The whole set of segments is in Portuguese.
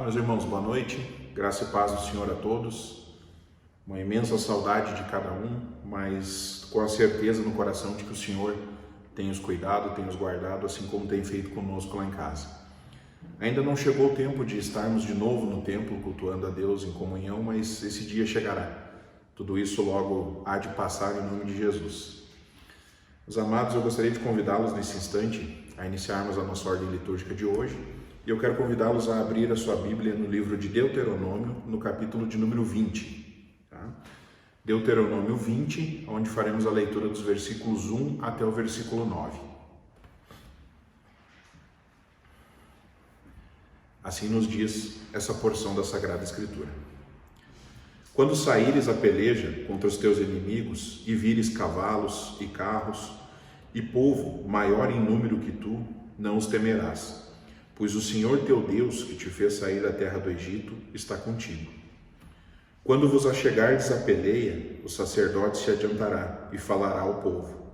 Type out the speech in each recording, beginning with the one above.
Meus irmãos, boa noite, graça e paz do Senhor a todos. Uma imensa saudade de cada um, mas com a certeza no coração de que o Senhor tem os cuidado, tem os guardado, assim como tem feito conosco lá em casa. Ainda não chegou o tempo de estarmos de novo no templo cultuando a Deus em comunhão, mas esse dia chegará. Tudo isso logo há de passar em nome de Jesus. Meus amados, eu gostaria de convidá-los nesse instante a iniciarmos a nossa ordem litúrgica de hoje. E eu quero convidá-los a abrir a sua Bíblia no livro de Deuteronômio, no capítulo de número 20. Tá? Deuteronômio 20, onde faremos a leitura dos versículos 1 até o versículo 9. Assim nos diz essa porção da Sagrada Escritura. Quando saíres a peleja contra os teus inimigos e vires cavalos e carros e povo maior em número que tu, não os temerás. Pois o Senhor teu Deus, que te fez sair da terra do Egito, está contigo. Quando vos achegardes à peleia, o sacerdote se adiantará e falará ao povo.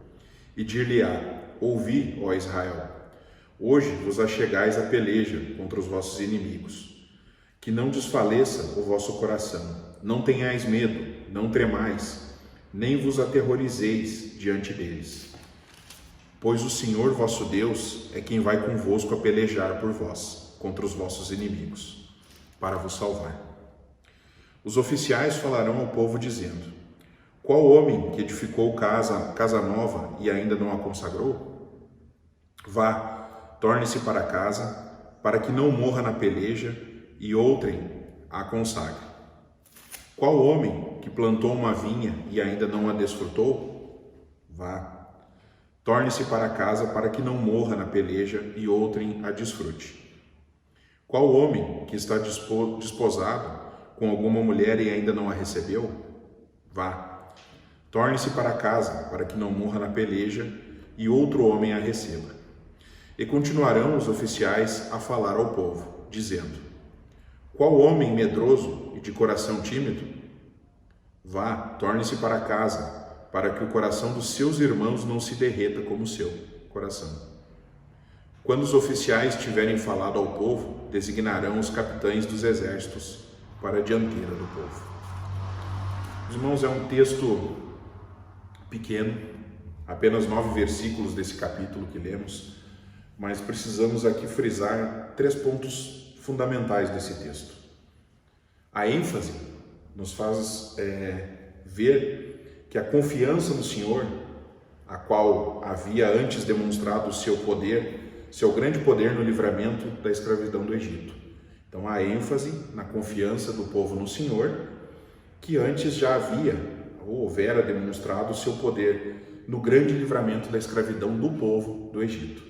E dir-lhe-á: ouvi, ó Israel, hoje vos achegais à peleja contra os vossos inimigos. Que não desfaleça o vosso coração, não tenhais medo, não tremais, nem vos aterrorizeis diante deles. Pois o Senhor vosso Deus é quem vai convosco a pelejar por vós, contra os vossos inimigos, para vos salvar. Os oficiais falarão ao povo dizendo: qual homem que edificou casa nova e ainda não a consagrou? Vá, torne-se para casa, para que não morra na peleja e outrem a consagre. Qual homem que plantou uma vinha e ainda não a desfrutou? Vá, torne-se para casa para que não morra na peleja e outrem a desfrute. Qual homem que está desposado com alguma mulher e ainda não a recebeu? Vá, torne-se para casa para que não morra na peleja e outro homem a receba. E continuarão os oficiais a falar ao povo, dizendo: qual homem medroso e de coração tímido? Vá, torne-se para casa, para que o coração dos seus irmãos não se derreta como o seu coração. Quando os oficiais tiverem falado ao povo, designarão os capitães dos exércitos para a dianteira do povo. Irmãos, é um texto pequeno, apenas 9 versículos desse capítulo que lemos, mas precisamos aqui frisar 3 pontos fundamentais desse texto. A ênfase nos faz ver que a confiança no Senhor, a qual havia antes demonstrado o seu poder, seu grande poder no livramento da escravidão do Egito. Então, há ênfase na confiança do povo no Senhor, que antes já havia ou houvera demonstrado o seu poder no grande livramento da escravidão do povo do Egito.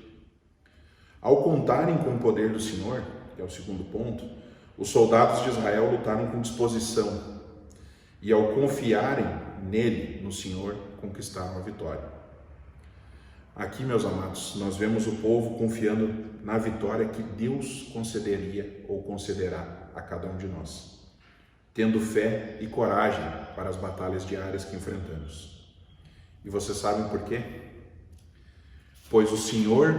Ao contarem com o poder do Senhor, que é o segundo ponto, os soldados de Israel lutaram com disposição e, ao confiarem nele, no Senhor, conquistaram a vitória. Aqui, meus amados, nós vemos o povo confiando na vitória que Deus concederia ou concederá a cada um de nós, tendo fé e coragem para as batalhas diárias que enfrentamos. E vocês sabem por quê? Pois o Senhor,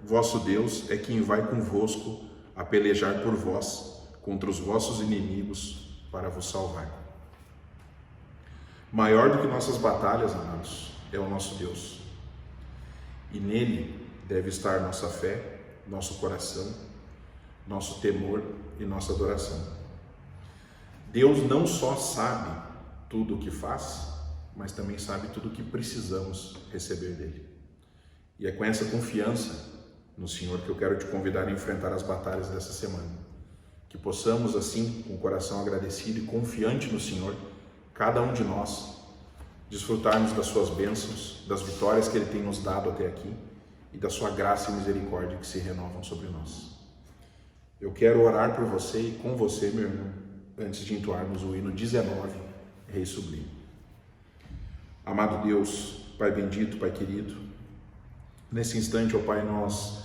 vosso Deus, é quem vai convosco a pelejar por vós, contra os vossos inimigos, para vos salvar. Maior do que nossas batalhas, amados, é o nosso Deus. E nele deve estar nossa fé, nosso coração, nosso temor e nossa adoração. Deus não só sabe tudo o que faz, mas também sabe tudo o que precisamos receber dele. E é com essa confiança no Senhor que eu quero te convidar a enfrentar as batalhas dessa semana. Que possamos, assim, com o coração agradecido e confiante no Senhor, cada um de nós, desfrutarmos das suas bênçãos, das vitórias que Ele tem nos dado até aqui e da sua graça e misericórdia que se renovam sobre nós. Eu quero orar por você e com você, meu irmão, antes de entoarmos o hino 19, Rei Sublime. Amado Deus, Pai bendito, Pai querido, nesse instante, ó Pai, nós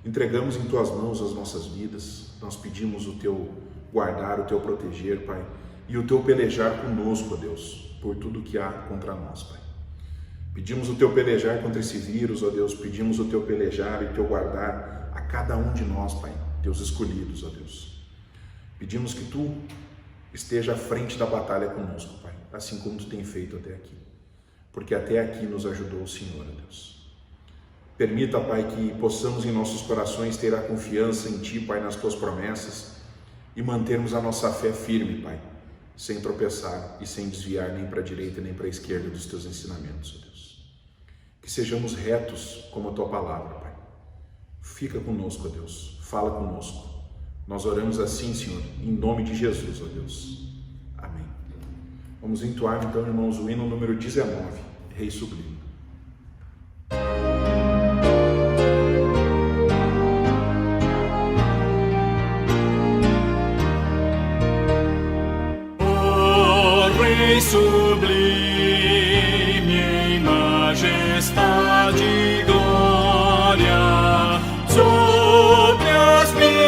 entregamos em Tuas mãos as nossas vidas, nós pedimos o Teu guardar, o Teu proteger, Pai, e o Teu pelejar conosco, ó Deus, por tudo que há contra nós, Pai. Pedimos o Teu pelejar contra esse vírus, ó Deus, pedimos o Teu pelejar e o Teu guardar a cada um de nós, Pai, Teus escolhidos, ó Deus. Pedimos que Tu esteja à frente da batalha conosco, Pai, assim como Tu tem feito até aqui, porque até aqui nos ajudou o Senhor, Deus. Permita, Pai, que possamos em nossos corações ter a confiança em Ti, Pai, nas Tuas promessas e mantermos a nossa fé firme, Pai, sem tropeçar e sem desviar nem para a direita nem para a esquerda dos Teus ensinamentos, ó Deus. Que sejamos retos como a Tua palavra, Pai. Fica conosco, ó Deus, fala conosco. Nós oramos assim, Senhor, em nome de Jesus, ó Deus. Amém. Vamos entoar então, irmãos, o hino número 19, Rei Sublime. Sublime em majestade e glória, sobre as milícias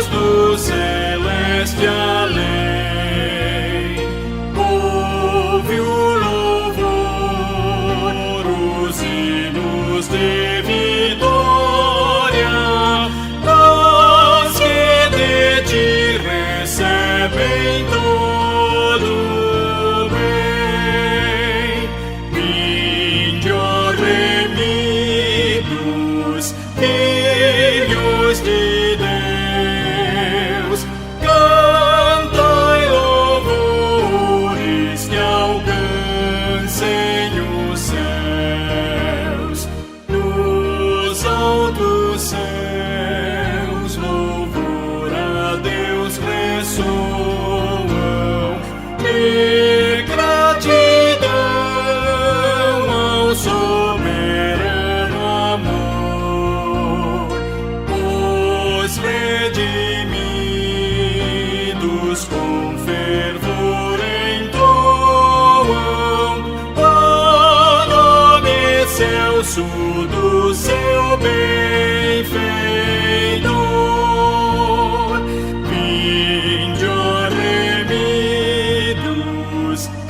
do celeste além, ouve o louvor, os hinos de vitória, nós que de ti recebem com fervor entoam o nome excelso do seu benfeitor. Vinde, ó remidos,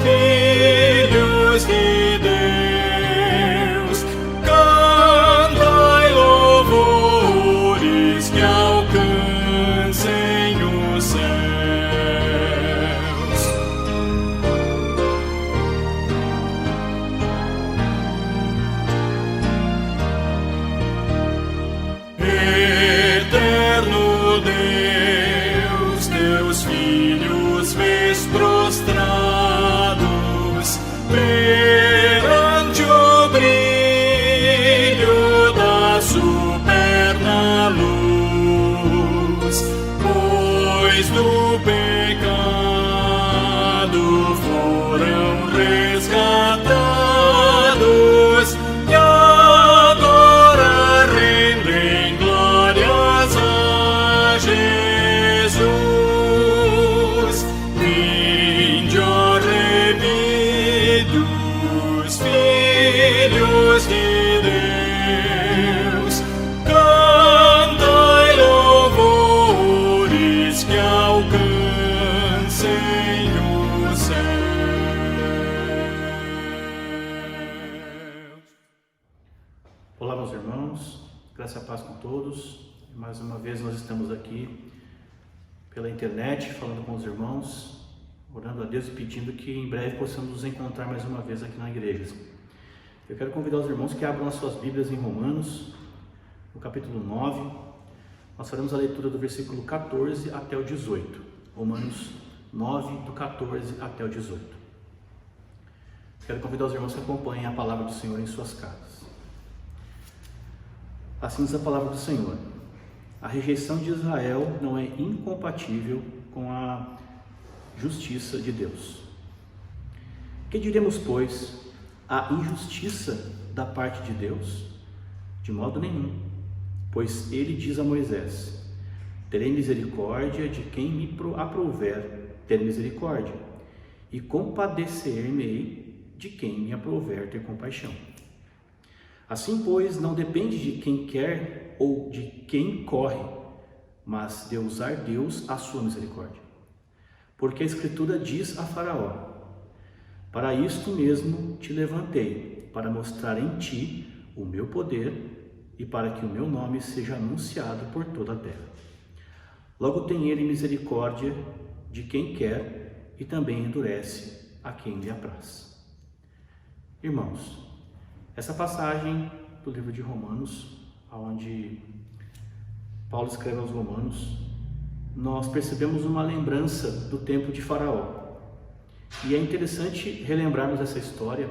filhos de Deus, cantai louvores que alcancem o céu. Prostrados perante o brilho da superna luz, pois do pecado foram resgatados e agora rendem glórias a Jesus. Filhos de Deus, cantai louvores que alcancem o céu. Olá, meus irmãos, graça e paz com todos. Mais uma vez nós estamos aqui pela internet falando com os irmãos, orando a Deus e pedindo que em breve possamos nos encontrar mais uma vez aqui na igreja. Eu quero convidar os irmãos que abram as suas Bíblias em Romanos, no capítulo 9. Nós faremos a leitura do versículo 14 até o 18. Romanos 9, do 14 até o 18. Quero convidar os irmãos que acompanhem a palavra do Senhor em suas casas. Assim diz a palavra do Senhor: a rejeição de Israel não é incompatível com a justiça de Deus. Que diremos, pois? A injustiça da parte de Deus? De modo nenhum, pois ele diz a Moisés: terei misericórdia de quem me aprouver ter misericórdia, e compadecer-me-ei de quem me aprouver ter compaixão. Assim, pois, não depende de quem quer ou de quem corre, mas de usar Deus a sua misericórdia. Porque a Escritura diz a Faraó: para isto mesmo te levantei, para mostrar em ti o meu poder e para que o meu nome seja anunciado por toda a terra. Logo tem ele misericórdia de quem quer e também endurece a quem lhe apraz. Irmãos, essa passagem do livro de Romanos, onde Paulo escreve aos Romanos, nós percebemos uma lembrança do tempo de Faraó. E é interessante relembrarmos essa história,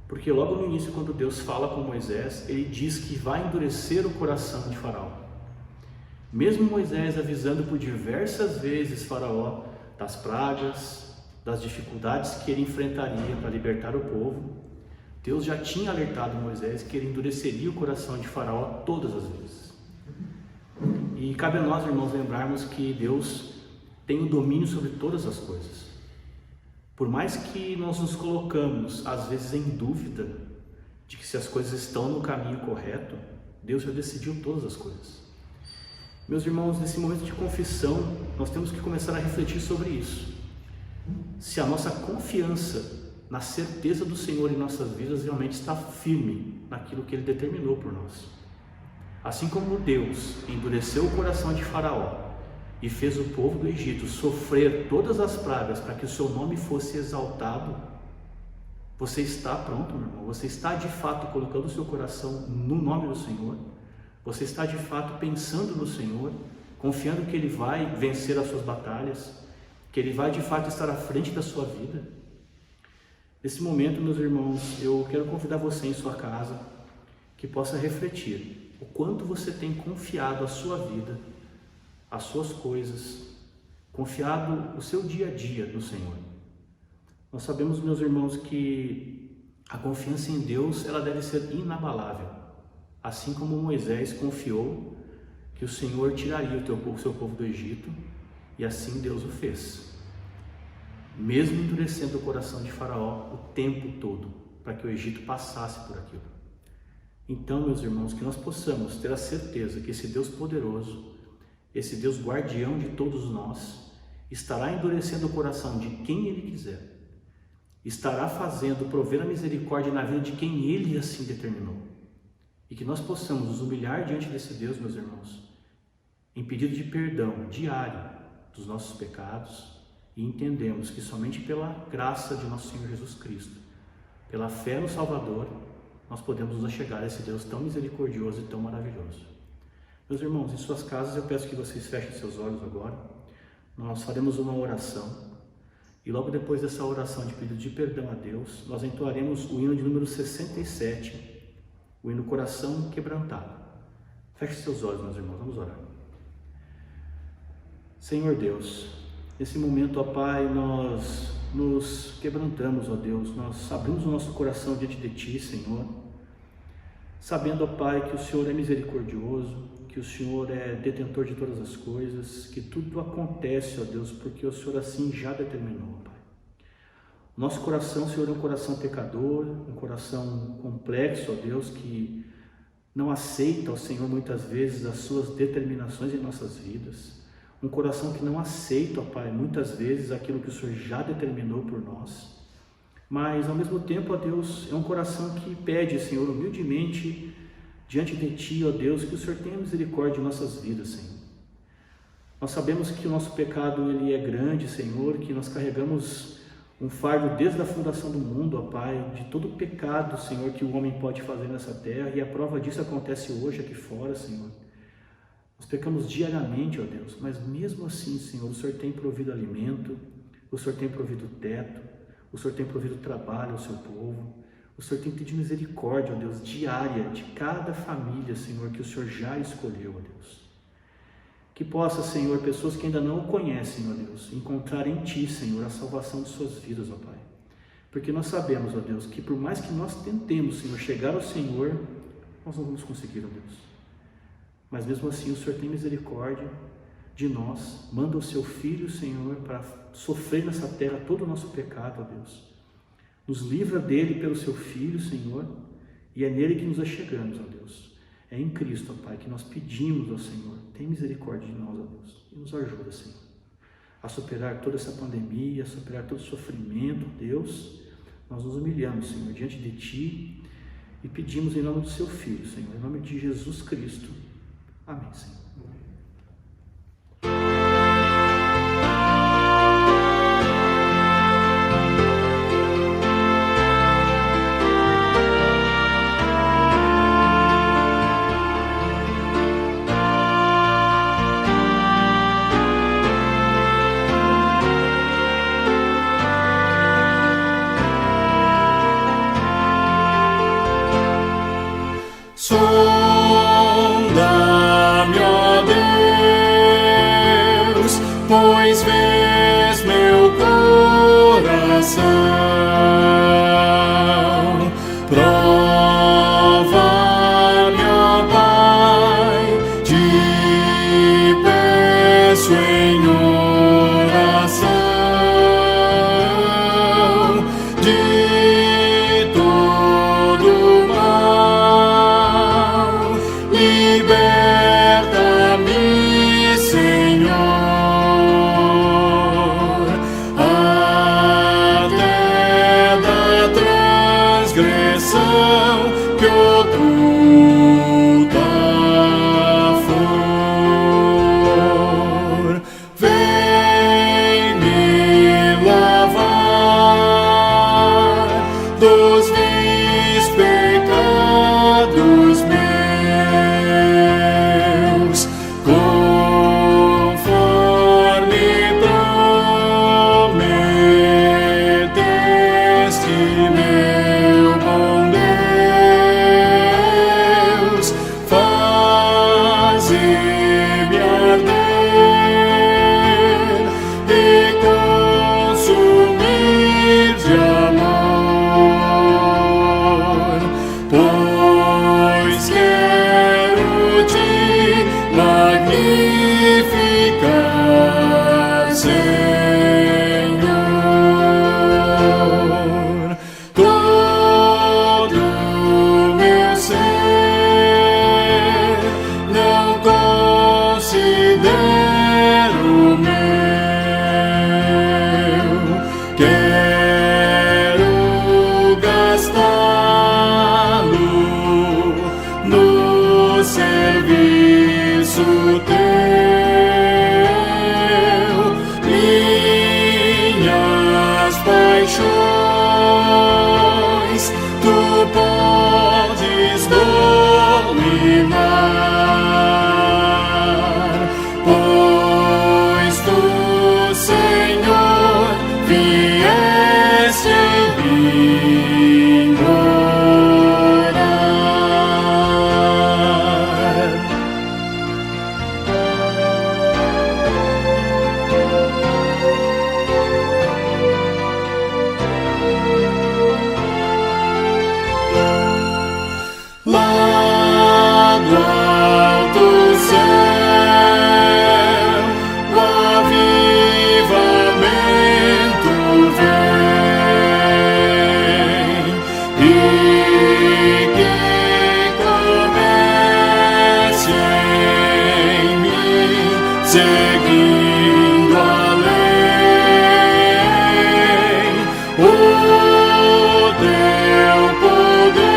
porque logo no início, quando Deus fala com Moisés, ele diz que vai endurecer o coração de Faraó. Mesmo Moisés avisando por diversas vezes Faraó das pragas, das dificuldades que ele enfrentaria para libertar o povo, Deus já tinha alertado Moisés que ele endureceria o coração de Faraó todas as vezes. E cabe a nós, irmãos, lembrarmos que Deus tem o domínio sobre todas as coisas. Por mais que nós nos colocamos, às vezes, em dúvida de que se as coisas estão no caminho correto, Deus já decidiu todas as coisas. Meus irmãos, nesse momento de confissão, nós temos que começar a refletir sobre isso. Se a nossa confiança na certeza do Senhor em nossas vidas realmente está firme naquilo que Ele determinou por nós. Assim como Deus endureceu o coração de Faraó e fez o povo do Egito sofrer todas as pragas para que o seu nome fosse exaltado, você está pronto, meu irmão? Você está de fato colocando o seu coração no nome do Senhor? Você está de fato pensando no Senhor, confiando que Ele vai vencer as suas batalhas, que Ele vai de fato estar à frente da sua vida? Nesse momento, meus irmãos, eu quero convidar você em sua casa que possa refletir o quanto você tem confiado a sua vida, as suas coisas, confiado o seu dia a dia no Senhor. Nós sabemos, meus irmãos, que a confiança em Deus, ela deve ser inabalável, assim como Moisés confiou que o Senhor tiraria o seu povo do Egito, e assim Deus o fez, mesmo endurecendo o coração de Faraó o tempo todo, para que o Egito passasse por aquilo. Então, meus irmãos, que nós possamos ter a certeza que esse Deus poderoso, esse Deus guardião de todos nós, estará endurecendo o coração de quem Ele quiser, estará fazendo prover a misericórdia na vida de quem Ele assim determinou, e que nós possamos nos humilhar diante desse Deus, meus irmãos, em pedido de perdão diário dos nossos pecados, e entendemos que somente pela graça de nosso Senhor Jesus Cristo, pela fé no Salvador, nós podemos nos achegar a esse Deus tão misericordioso e tão maravilhoso. Meus irmãos, em suas casas eu peço que vocês fechem seus olhos agora. Nós faremos uma oração e logo depois dessa oração de pedido de perdão a Deus, nós entoaremos o hino de número 67, o hino Coração Quebrantado. Feche seus olhos, meus irmãos, vamos orar. Senhor Deus, nesse momento, ó Pai, nós nos quebrantamos, ó Deus, nós abrimos o nosso coração diante de Ti, Senhor, sabendo, ó Pai, que o Senhor é misericordioso, que o Senhor é detentor de todas as coisas, que tudo acontece, ó Deus, porque o Senhor assim já determinou, ó Pai. O nosso coração, Senhor, é um coração pecador, um coração complexo, ó Deus, que não aceita, ó Senhor, muitas vezes as suas determinações em nossas vidas. Um coração que não aceita, ó Pai, muitas vezes aquilo que o Senhor já determinou por nós. Mas, ao mesmo tempo, ó Deus, é um coração que pede, Senhor, humildemente, diante de Ti, ó Deus, que o Senhor tenha misericórdia em nossas vidas, Senhor. Nós sabemos que o nosso pecado, ele é grande, Senhor, que nós carregamos um fardo desde a fundação do mundo, ó Pai, de todo o pecado, Senhor, que o homem pode fazer nessa terra, e a prova disso acontece hoje aqui fora, Senhor. Nós pecamos diariamente, ó Deus, mas mesmo assim, Senhor, o Senhor tem provido alimento, o Senhor tem provido teto, o Senhor tem provido trabalho ao seu povo, o Senhor tem tido misericórdia, ó Deus, diária de cada família, Senhor, que o Senhor já escolheu, ó Deus. Que possa, Senhor, pessoas que ainda não o conhecem, ó Deus, encontrar em Ti, Senhor, a salvação de suas vidas, ó Pai. Porque nós sabemos, ó Deus, que por mais que nós tentemos, Senhor, chegar ao Senhor, nós não vamos conseguir, ó Deus. Mas mesmo assim o Senhor tem misericórdia de nós, manda o Seu Filho, Senhor, para sofrer nessa terra todo o nosso pecado, ó Deus. Nos livra dele pelo Seu Filho, Senhor, e é nele que nos achegamos, ó Deus. É em Cristo, ó Pai, que nós pedimos ao Senhor, tem misericórdia de nós, ó Deus, e nos ajuda, Senhor, a superar toda essa pandemia, a superar todo o sofrimento, Deus. Nós nos humilhamos, Senhor, diante de Ti e pedimos em nome do Seu Filho, Senhor, em nome de Jesus Cristo. Amém, Senhor. Sonda-me, ó Deus, pois vês meu coração. Prova-me, ó Pai, te peço em oração, de todo mal, liberta-me, Senhor, até da transgressão que oculta for. Vem me lavar dos vis pecados meus, conforme prometeste, meu bom Deus. Faze-me arder e consumir de amor, pois quero te magnificar, Senhor. Todo meu ser não considero meu, quero gastá-lo no serviço teu. Minhas paixões tu podes dominar, pois tu, Senhor, vieste em mim morar. Lá do alto céu, o avivamento vem, e que comece em mim, seguindo além o teu poder,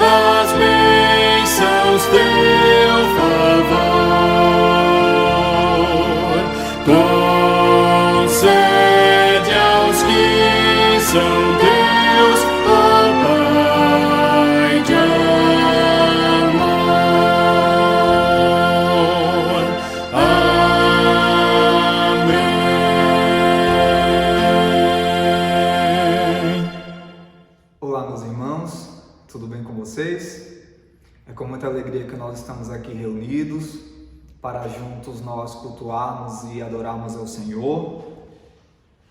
as bênçãos teu favor. Concede aos que são teus, ó Pai de amor. Amém. Olá, meus irmãos, tudo bem com vocês? É com muita alegria que nós estamos aqui reunidos para juntos nós cultuarmos e adorarmos ao Senhor.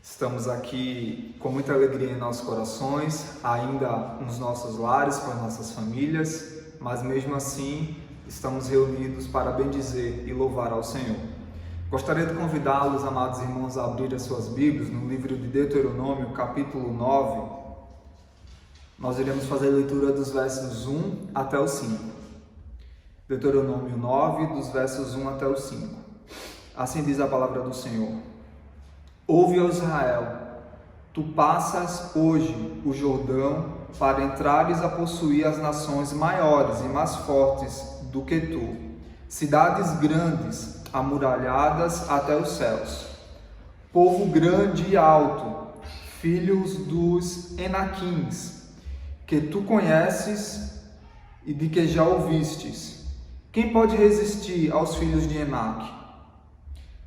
Estamos aqui com muita alegria em nossos corações, ainda nos nossos lares, com as nossas famílias, mas mesmo assim estamos reunidos para bendizer e louvar ao Senhor. Gostaria de convidá-los, amados irmãos, a abrir as suas Bíblias no livro de Deuteronômio, capítulo 9. Nós iremos fazer a leitura dos versos 1 até o 5. Deuteronômio 9, dos versos 1 até o 5. Assim diz a palavra do Senhor. Ouve, ó Israel, tu passas hoje o Jordão para entrares a possuir as nações maiores e mais fortes do que tu, cidades grandes, amuralhadas até os céus, povo grande e alto, filhos dos Enaquins, que tu conheces e de que já ouvistes. Quem pode resistir aos filhos de Enaque?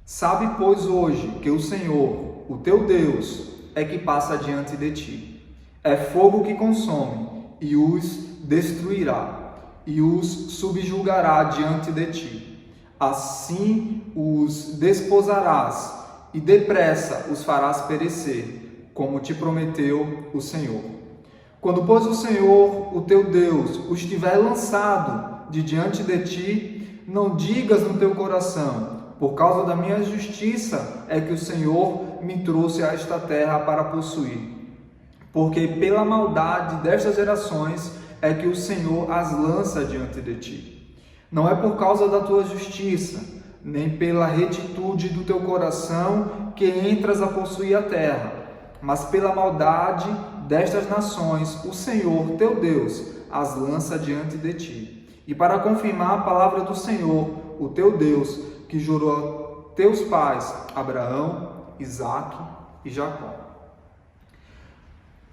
Sabe, pois, hoje que o Senhor, o teu Deus, é que passa diante de ti. É fogo que consome e os destruirá e os subjugará diante de ti. Assim os desposarás e depressa os farás perecer, como te prometeu o Senhor. Quando, pois, o Senhor, o teu Deus, os tiver lançado de diante de ti, não digas no teu coração: por causa da minha justiça é que o Senhor me trouxe a esta terra para possuir. Porque pela maldade destas gerações é que o Senhor as lança diante de ti. Não é por causa da tua justiça, nem pela retitude do teu coração que entras a possuir a terra, mas pela maldade destas nações o Senhor, teu Deus, as lança diante de ti. E para confirmar a palavra do Senhor, o teu Deus, que jurou a teus pais, Abraão, Isaque e Jacó.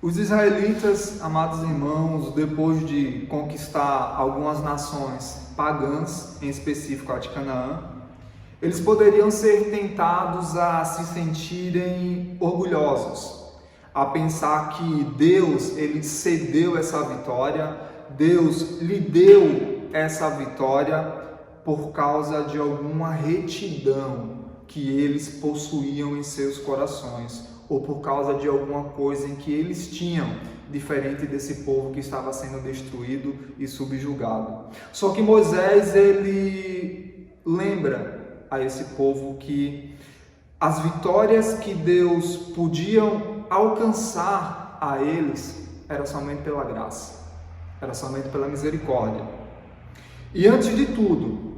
Os israelitas, amados irmãos, depois de conquistar algumas nações pagãs, em específico a de Canaã, eles poderiam ser tentados a se sentirem orgulhosos, a pensar que Deus, ele cedeu essa vitória, Deus lhe deu essa vitória por causa de alguma retidão que eles possuíam em seus corações, ou por causa de alguma coisa em que eles tinham, diferente desse povo que estava sendo destruído e subjugado. Só que Moisés, ele lembra a esse povo que as vitórias que Deus podiam alcançar a eles era somente pela graça, era somente pela misericórdia. E antes de tudo,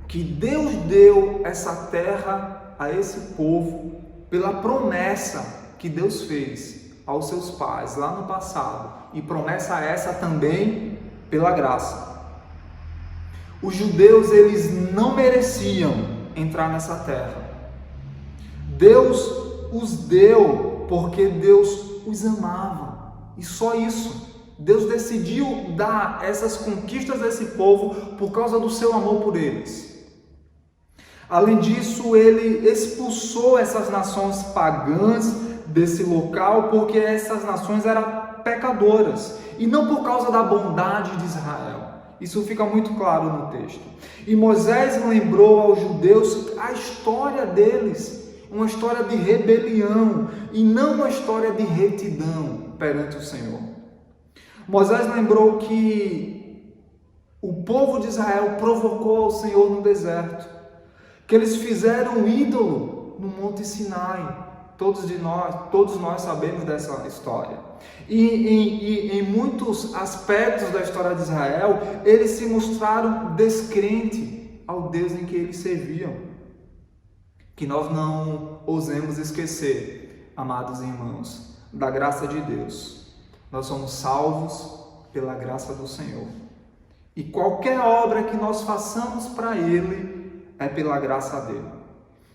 que Deus deu essa terra a esse povo pela promessa que Deus fez aos seus pais lá no passado, e promessa essa também pela graça. Os judeus, eles não mereciam entrar nessa terra. Deus os deu porque Deus os amava, e só isso. Deus decidiu dar essas conquistas a esse povo por causa do seu amor por eles. Além disso, ele expulsou essas nações pagãs desse local porque essas nações eram pecadoras e não por causa da bondade de Israel. Isso fica muito claro no texto. E Moisés lembrou aos judeus a história deles, uma história de rebelião e não uma história de retidão perante o Senhor. Moisés lembrou que o povo de Israel provocou ao Senhor no deserto, que eles fizeram um ídolo no Monte Sinai. Todos nós sabemos dessa história. E em muitos aspectos da história de Israel, eles se mostraram descrentes ao Deus em que eles serviam. Que nós não ousemos esquecer, amados irmãos, da graça de Deus. Nós somos salvos pela graça do Senhor. E qualquer obra que nós façamos para Ele é pela graça dele.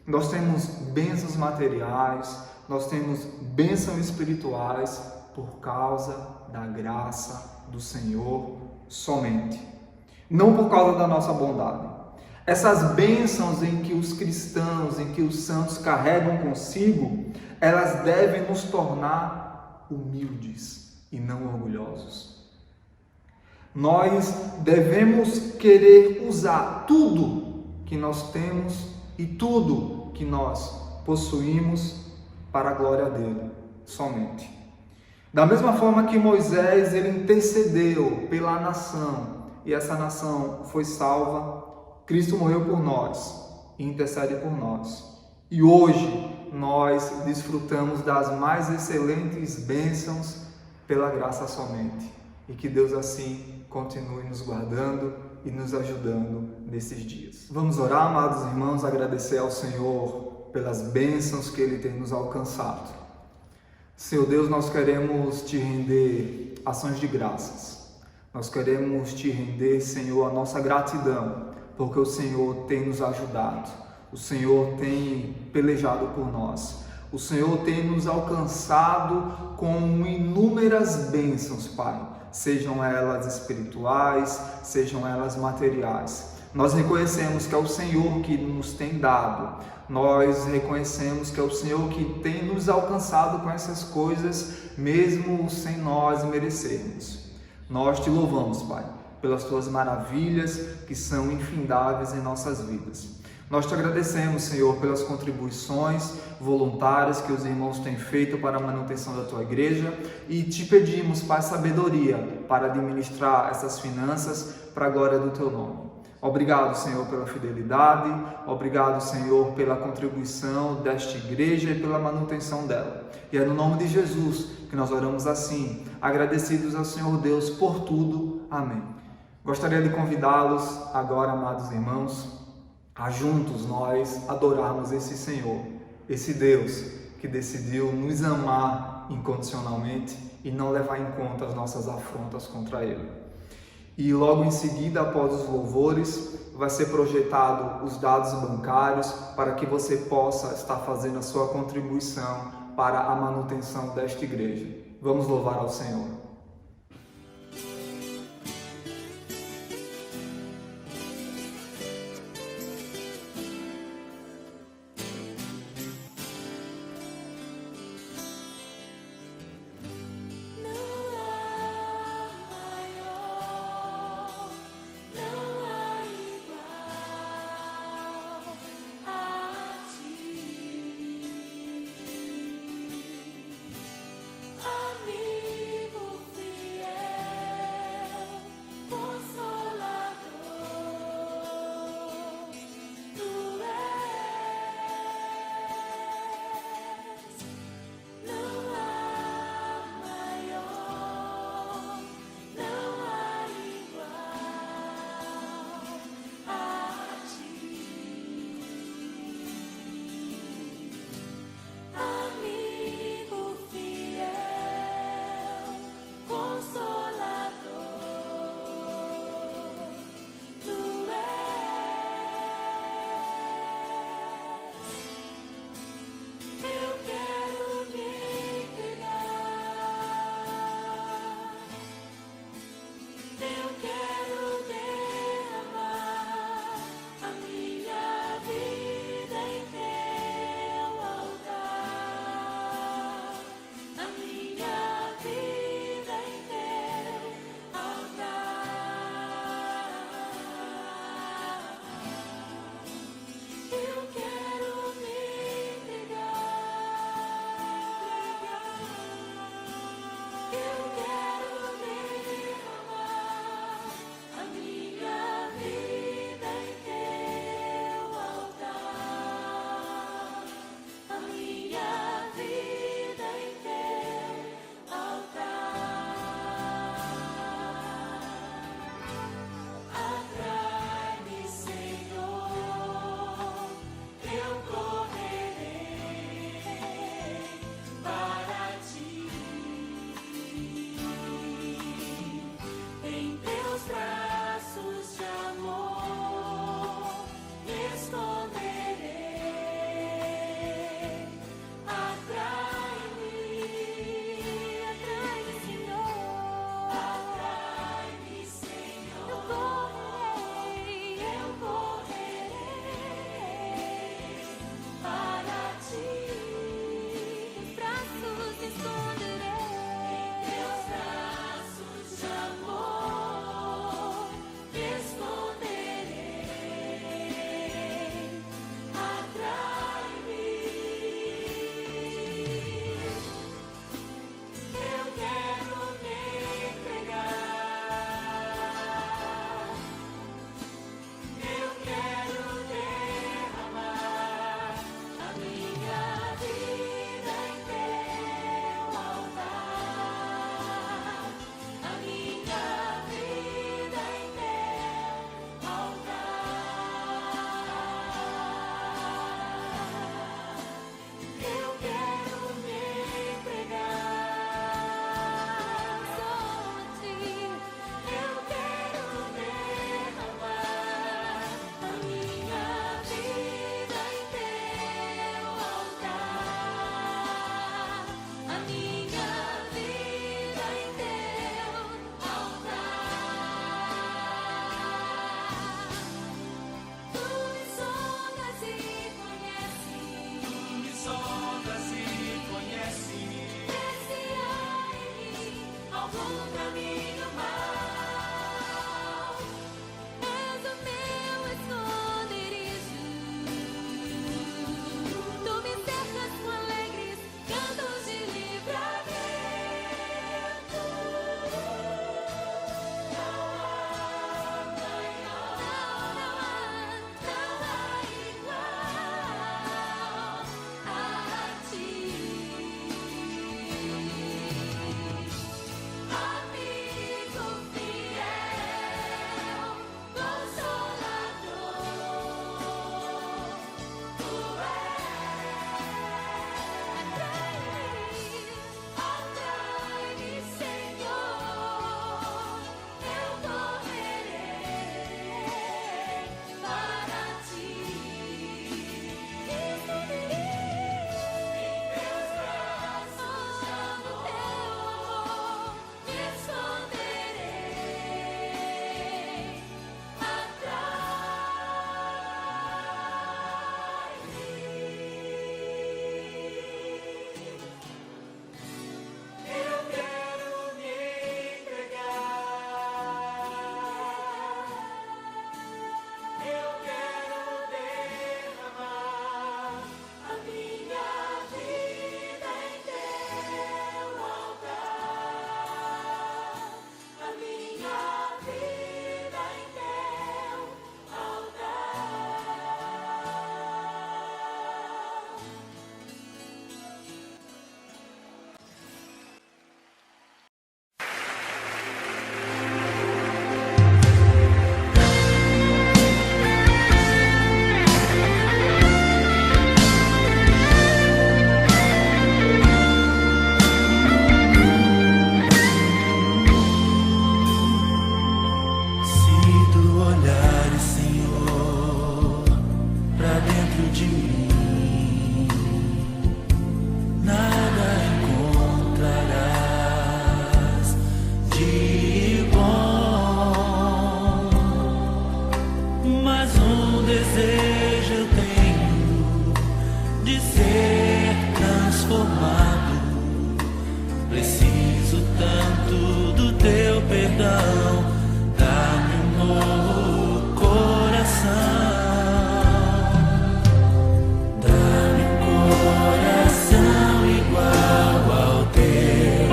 Nós temos bênçãos materiais, nós temos bênçãos espirituais por causa da graça do Senhor somente. Não por causa da nossa bondade. Essas bênçãos em que os cristãos, em que os santos carregam consigo, elas devem nos tornar humildes e não orgulhosos. Nós devemos querer usar tudo que nós temos e tudo que nós possuímos para a glória dele, somente. Da mesma forma que Moisés, ele intercedeu pela nação, e essa nação foi salva, Cristo morreu por nós e intercede por nós. E hoje nós desfrutamos das mais excelentes bênçãos pela graça somente. E que Deus assim continue nos guardando e nos ajudando nesses dias. Vamos orar, amados irmãos, agradecer ao Senhor pelas bênçãos que Ele tem nos alcançado. Senhor Deus, nós queremos Te render ações de graças. Nós queremos Te render, Senhor, a nossa gratidão, porque o Senhor tem nos ajudado. O Senhor tem pelejado por nós. O Senhor tem nos alcançado com inúmeras bênçãos, Pai. Sejam elas espirituais, sejam elas materiais. Nós reconhecemos que é o Senhor que nos tem dado. Nós reconhecemos que é o Senhor que tem nos alcançado com essas coisas, mesmo sem nós merecermos. Nós te louvamos, Pai, pelas tuas maravilhas que são infindáveis em nossas vidas. Nós te agradecemos, Senhor, pelas contribuições voluntárias que os irmãos têm feito para a manutenção da tua igreja e te pedimos, Pai, sabedoria para administrar essas finanças para a glória do teu nome. Obrigado, Senhor, pela fidelidade, obrigado, Senhor, pela contribuição desta igreja e pela manutenção dela. E é no nome de Jesus que nós oramos assim, agradecidos ao Senhor Deus por tudo. Amém. Gostaria de convidá-los agora, amados irmãos, a juntos nós adorarmos esse Senhor, esse Deus que decidiu nos amar incondicionalmente e não levar em conta as nossas afrontas contra Ele. E logo em seguida, após os louvores, vai ser projetado os dados bancários para que você possa estar fazendo a sua contribuição para a manutenção desta igreja. Vamos louvar ao Senhor. Amigo transformado. Preciso tanto do teu perdão, dá-me um novo coração, dá-me um coração igual ao teu,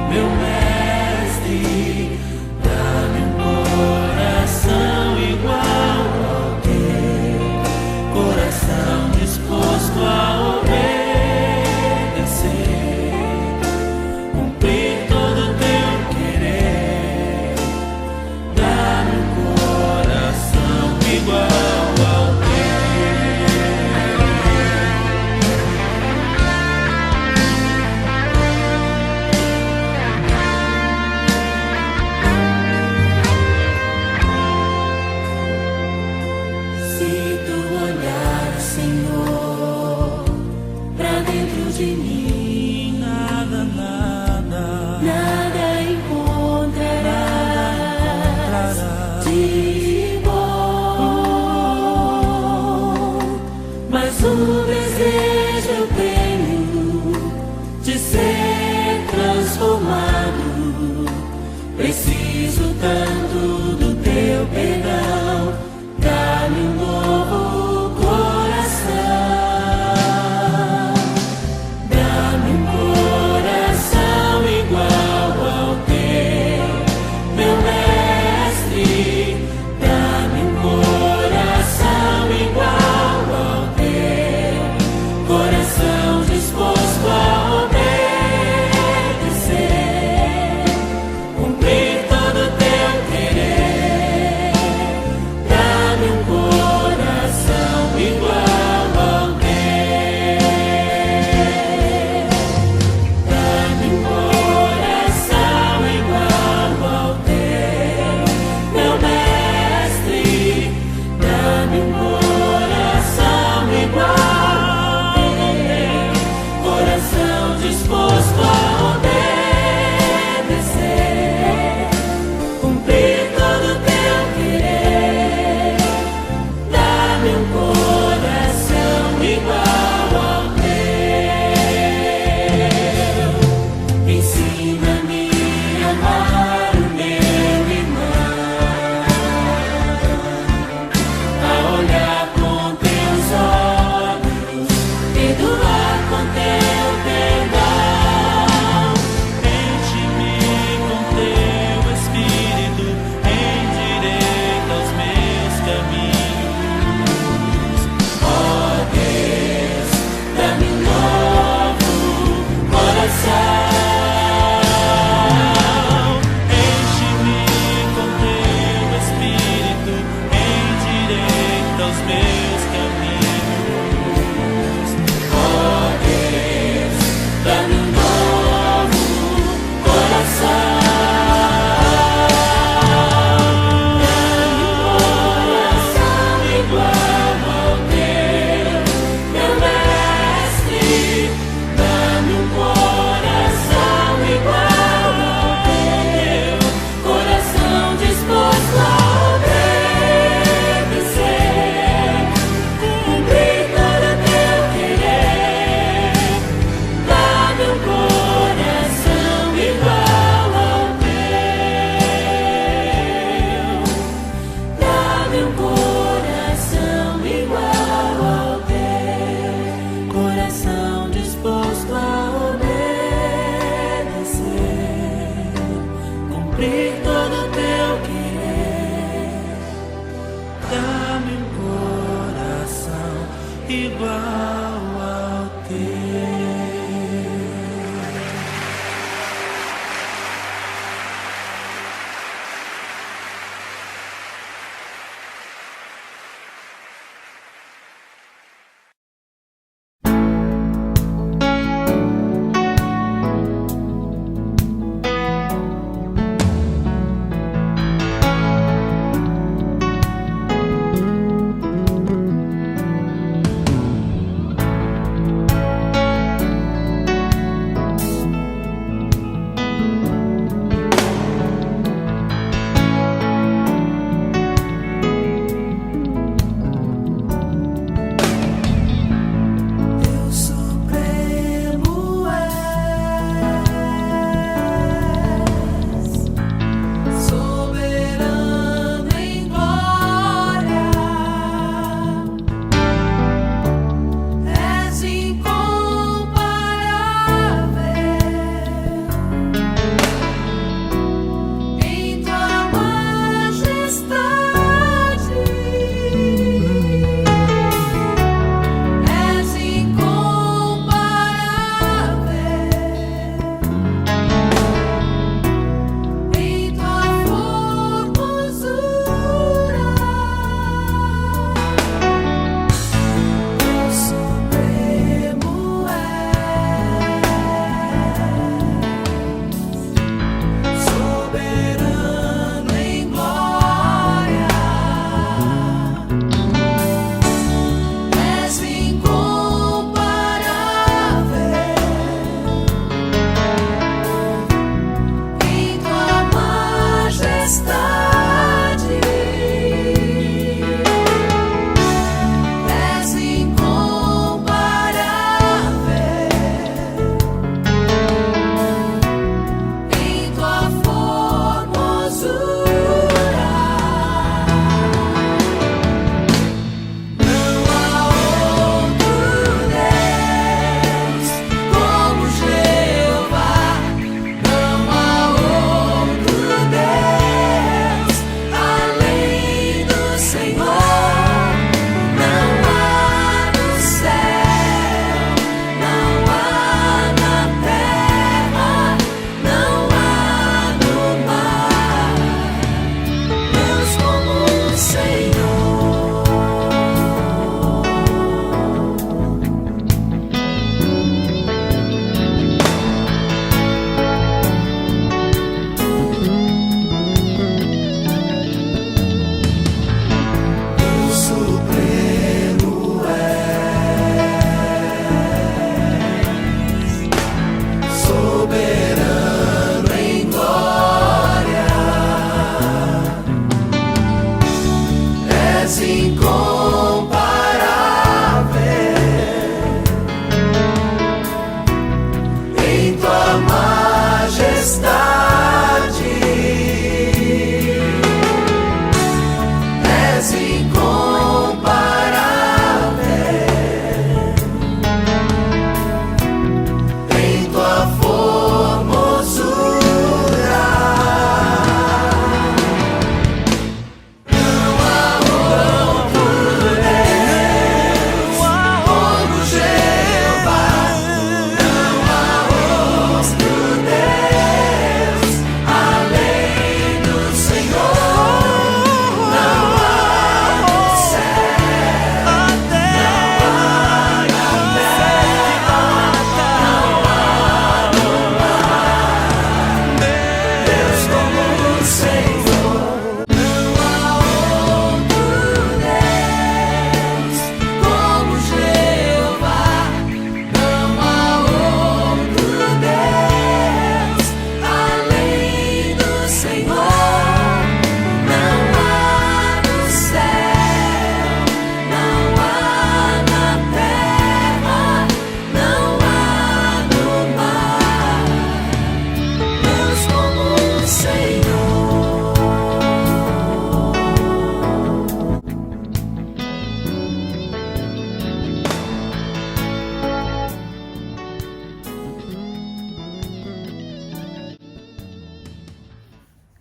meu mestre, dá-me um coração igual ao teu, coração disposto a obedecer, cumprir todo o teu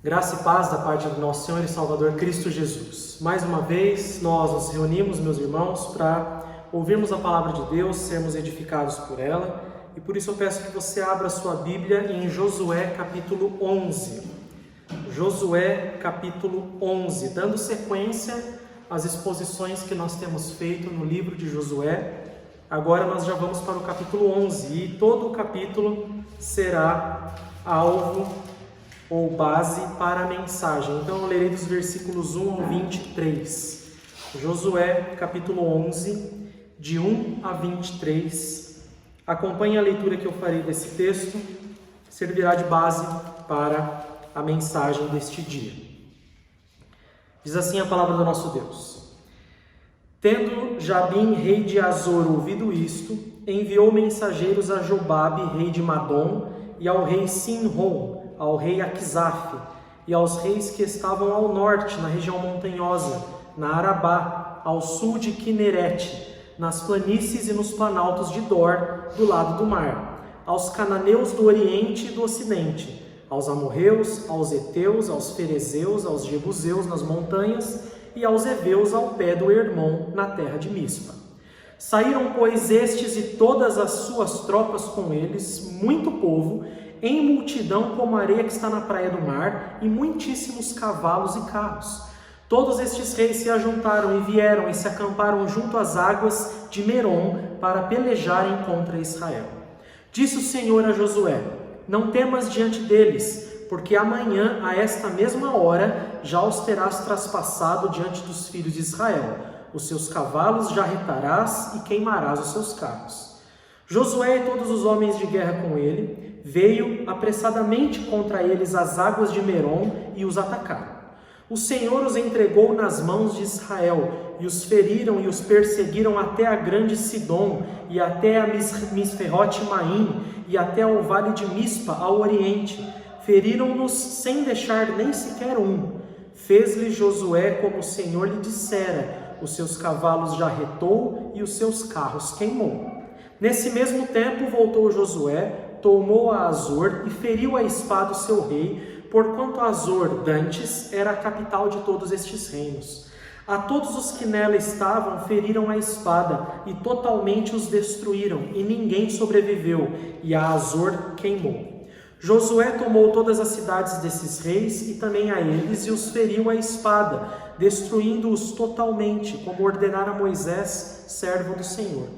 Graça e paz da parte do nosso Senhor e Salvador Cristo Jesus. Mais uma vez, nós nos reunimos, meus irmãos, para ouvirmos a palavra de Deus, sermos edificados por ela. E por isso eu peço que você abra a sua Bíblia em Josué capítulo 11. Josué capítulo 11, dando sequência às exposições que nós temos feito no livro de Josué. Agora nós já vamos para o capítulo 11 e todo o capítulo será alvo ou base para a mensagem. Então eu lerei dos versículos 1 ao 23. Josué capítulo 11, de 1 a 23. Acompanhe a leitura que eu farei desse texto, servirá de base para a mensagem deste dia. Diz assim a palavra do nosso Deus: Tendo Jabim, rei de Azor, ouvido isto, enviou mensageiros a Jobabe, rei de Madom, e ao rei Sinrom, ao rei Aquisaf, e aos reis que estavam ao norte, na região montanhosa, na Arabá, ao sul de Quinerete, nas planícies e nos planaltos de Dor, do lado do mar, aos cananeus do oriente e do ocidente, aos amorreus, aos heteus, aos ferezeus, aos jebuseus nas montanhas, e aos heveus ao pé do Hermon, na terra de Mispa. Saíram, pois, estes e todas as suas tropas com eles, muito povo, em multidão como a areia que está na praia do mar, e muitíssimos cavalos e carros. Todos estes reis se ajuntaram e vieram e se acamparam junto às águas de Merom para pelejarem contra Israel. Disse o Senhor a Josué: Não temas diante deles, porque amanhã, a esta mesma hora, já os terás traspassado diante dos filhos de Israel. Os seus cavalos jarretarás e queimarás os seus carros. Josué e todos os homens de guerra com ele veio apressadamente contra eles às águas de Merom e os atacaram. O Senhor os entregou nas mãos de Israel, e os feriram e os perseguiram até a grande Sidom, e até a Misferote-Maim, e até ao vale de Mispa, ao oriente. Feriram-nos sem deixar nem sequer um. Fez-lhe Josué como o Senhor lhe dissera, os seus cavalos jarretou e os seus carros queimou. Nesse mesmo tempo voltou Josué, tomou a Azor e feriu a espada o seu rei, porquanto Azor, dantes, era a capital de todos estes reinos. A todos os que nela estavam feriram a espada e totalmente os destruíram, e ninguém sobreviveu, e a Azor queimou. Josué tomou todas as cidades desses reis e também a eles e os feriu a espada, destruindo-os totalmente, como ordenara Moisés, servo do Senhor.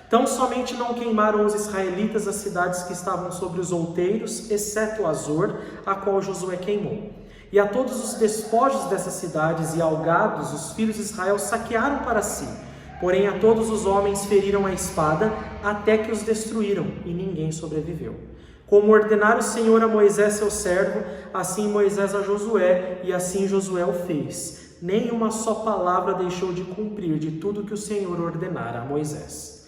Tão somente não queimaram os israelitas as cidades que estavam sobre os outeiros, exceto Azor, a qual Josué queimou. E a todos os despojos dessas cidades e algados, os filhos de Israel saquearam para si. Porém a todos os homens feriram a espada, até que os destruíram, e ninguém sobreviveu. Como ordenara o Senhor a Moisés seu servo, assim Moisés a Josué, e assim Josué o fez. Nem uma só palavra deixou de cumprir de tudo que o Senhor ordenara a Moisés.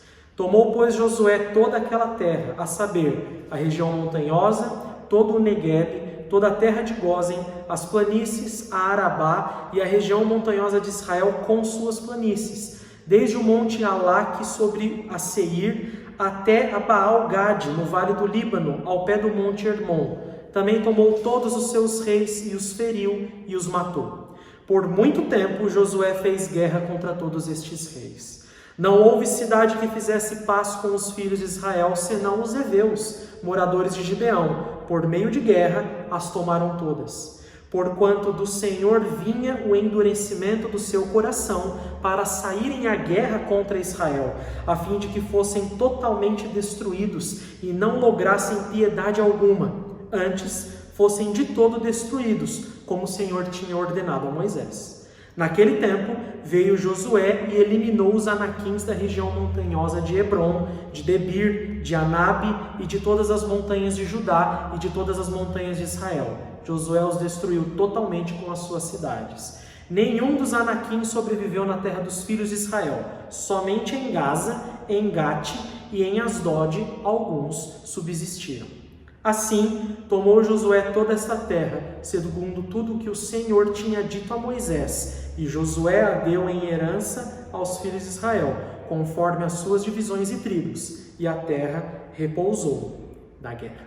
Tomou, pois, Josué toda aquela terra, a saber, a região montanhosa, todo o Negueb, toda a terra de Gósen, as planícies, a Arabá e a região montanhosa de Israel com suas planícies, desde o monte Alaque sobre a Seir, até a Baal-Gade, no vale do Líbano, ao pé do monte Hermon. Também tomou todos os seus reis e os feriu e os matou. Por muito tempo Josué fez guerra contra todos estes reis. Não houve cidade que fizesse paz com os filhos de Israel, senão os heveus, moradores de Gibeão. Por meio de guerra as tomaram todas. Porquanto do Senhor vinha o endurecimento do seu coração para saírem à guerra contra Israel, a fim de que fossem totalmente destruídos e não lograssem piedade alguma, antes fossem de todo destruídos, como o Senhor tinha ordenado a Moisés. Naquele tempo veio Josué e eliminou os anaquins da região montanhosa de Hebron, de Debir, de Anabe e de todas as montanhas de Judá e de todas as montanhas de Israel. Josué os destruiu totalmente com as suas cidades. Nenhum dos anaquins sobreviveu na terra dos filhos de Israel. Somente em Gaza, em Gate e em Asdod alguns subsistiram. Assim, tomou Josué toda esta terra, segundo tudo o que o Senhor tinha dito a Moisés, e Josué a deu em herança aos filhos de Israel, conforme as suas divisões e tribos, e a terra repousou da guerra.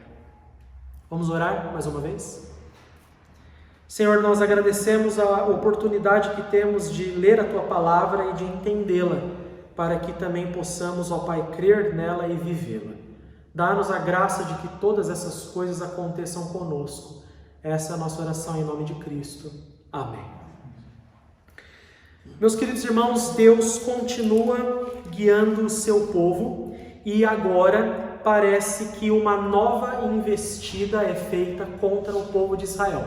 Vamos orar mais uma vez? Senhor, nós agradecemos a oportunidade que temos de ler a Tua Palavra e de entendê-la, para que também possamos, ó Pai, crer nela e vivê-la. Dá-nos a graça de que todas essas coisas aconteçam conosco. Essa é a nossa oração em nome de Cristo. Amém. Meus queridos irmãos, Deus continua guiando o seu povo e agora parece que uma nova investida é feita contra o povo de Israel.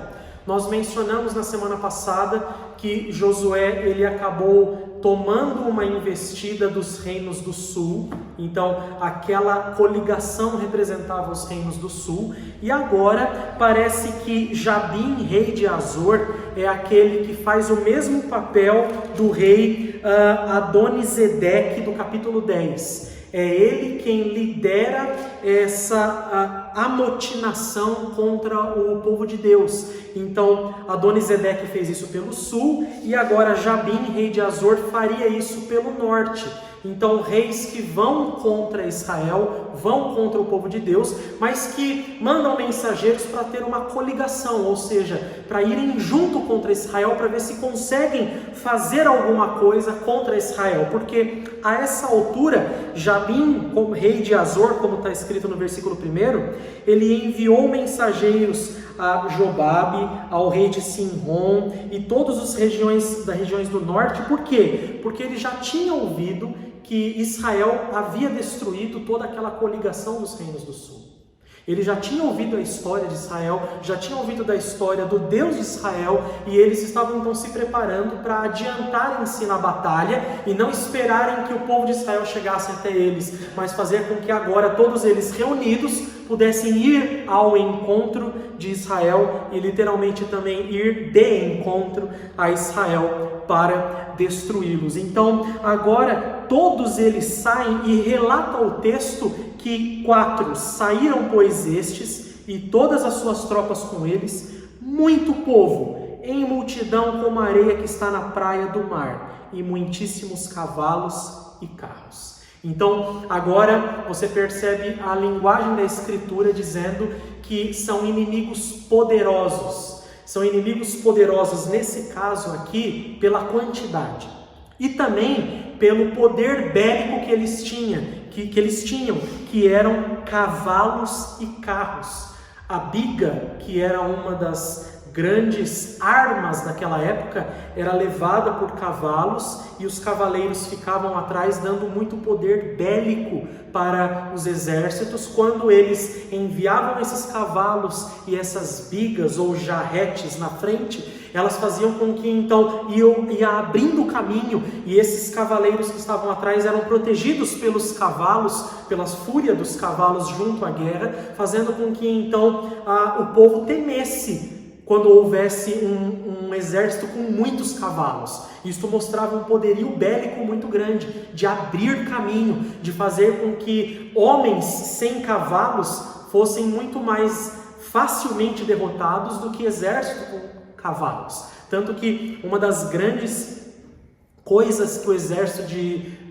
Nós mencionamos na semana passada que Josué ele acabou tomando uma investida dos reinos do sul, então aquela coligação representava os reinos do sul, e agora parece que Jabim, rei de Azor, é aquele que faz o mesmo papel do rei Adonisedeque do capítulo 10. É ele quem lidera essa amotinação contra o povo de Deus. Então, Adonisedeque fez isso pelo sul e agora Jabim, rei de Azor, faria isso pelo norte. Então, reis que vão contra Israel, vão contra o povo de Deus, mas que mandam mensageiros para ter uma coligação, ou seja, para irem junto contra Israel, para ver se conseguem fazer alguma coisa contra Israel, porque a essa altura, Jabim, como rei de Azor, como está escrito no versículo 1, ele enviou mensageiros a Jobabe, ao rei de Sinrom e todas as regiões do norte. Por quê? Porque ele já tinha ouvido que Israel havia destruído toda aquela coligação dos reinos do sul. Ele já tinha ouvido a história de Israel, já tinha ouvido da história do Deus de Israel, e eles estavam então se preparando para adiantarem-se na batalha e não esperarem que o povo de Israel chegasse até eles, mas fazer com que agora todos eles reunidos pudessem ir ao encontro de Israel e literalmente também ir de encontro a Israel para destruí-los. Então agora todos eles saem e relata o texto que 4 saíram, pois estes, e todas as suas tropas com eles, muito povo, em multidão como a areia que está na praia do mar, e muitíssimos cavalos e carros. Então, agora você percebe a linguagem da Escritura dizendo que são inimigos poderosos. São inimigos poderosos, nesse caso aqui, pela quantidade. E também pelo poder bélico que eles tinham, que eram cavalos e carros. A biga, que era uma das grandes armas daquela época, era levada por cavalos e os cavaleiros ficavam atrás, dando muito poder bélico para os exércitos. Quando eles enviavam esses cavalos e essas bigas ou jarretes na frente, elas faziam com que então ia abrindo o caminho, e esses cavaleiros que estavam atrás eram protegidos pelos cavalos, pelas fúrias dos cavalos junto à guerra, fazendo com que então o povo temesse quando houvesse um exército com muitos cavalos. Isto mostrava um poderio bélico muito grande, de abrir caminho, de fazer com que homens sem cavalos fossem muito mais facilmente derrotados do que exército com cavalos. Tanto que uma das grandes coisas que o exército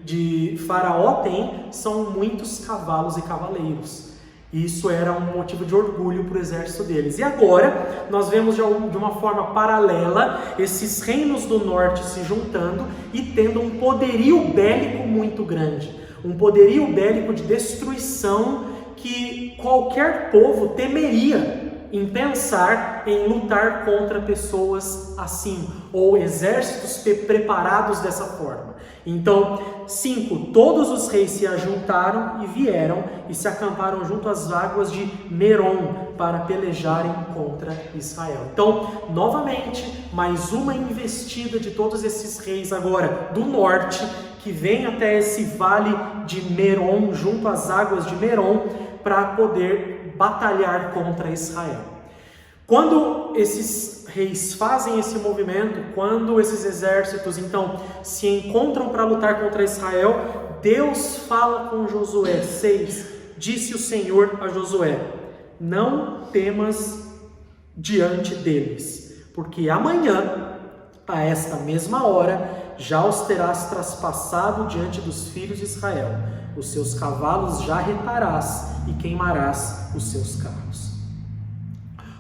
de Faraó tem são muitos cavalos e cavaleiros. Isso era um motivo de orgulho para o exército deles. E agora nós vemos de uma forma paralela esses reinos do norte se juntando e tendo um poderio bélico muito grande. Um poderio bélico de destruição que qualquer povo temeria em pensar em lutar contra pessoas assim, ou exércitos preparados dessa forma. Então, 5, todos os reis se ajuntaram e vieram e se acamparam junto às águas de Merom para pelejarem contra Israel. Então, novamente, mais uma investida de todos esses reis agora do norte, que vem até esse vale de Merom, junto às águas de Merom, para poder batalhar contra Israel. Quando esses reis fazem esse movimento, quando esses exércitos então se encontram para lutar contra Israel, Deus fala com Josué. 6, disse o Senhor a Josué: não temas diante deles, porque amanhã, a esta mesma hora, já os terás traspassado diante dos filhos de Israel. Os seus cavalos já retarás e queimarás os seus carros.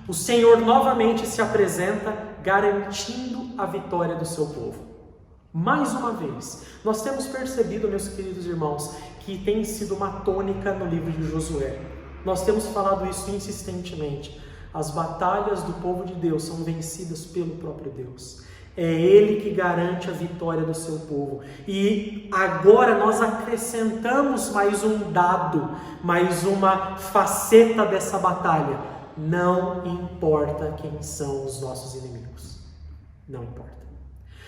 O Senhor novamente se apresenta garantindo a vitória do seu povo. Mais uma vez, nós temos percebido, meus queridos irmãos, que tem sido uma tônica no livro de Josué. Nós temos falado isso insistentemente. As batalhas do povo de Deus são vencidas pelo próprio Deus. É Ele que garante a vitória do seu povo. E agora nós acrescentamos mais um dado, mais uma faceta dessa batalha. Não importa quem são os nossos inimigos. Não importa.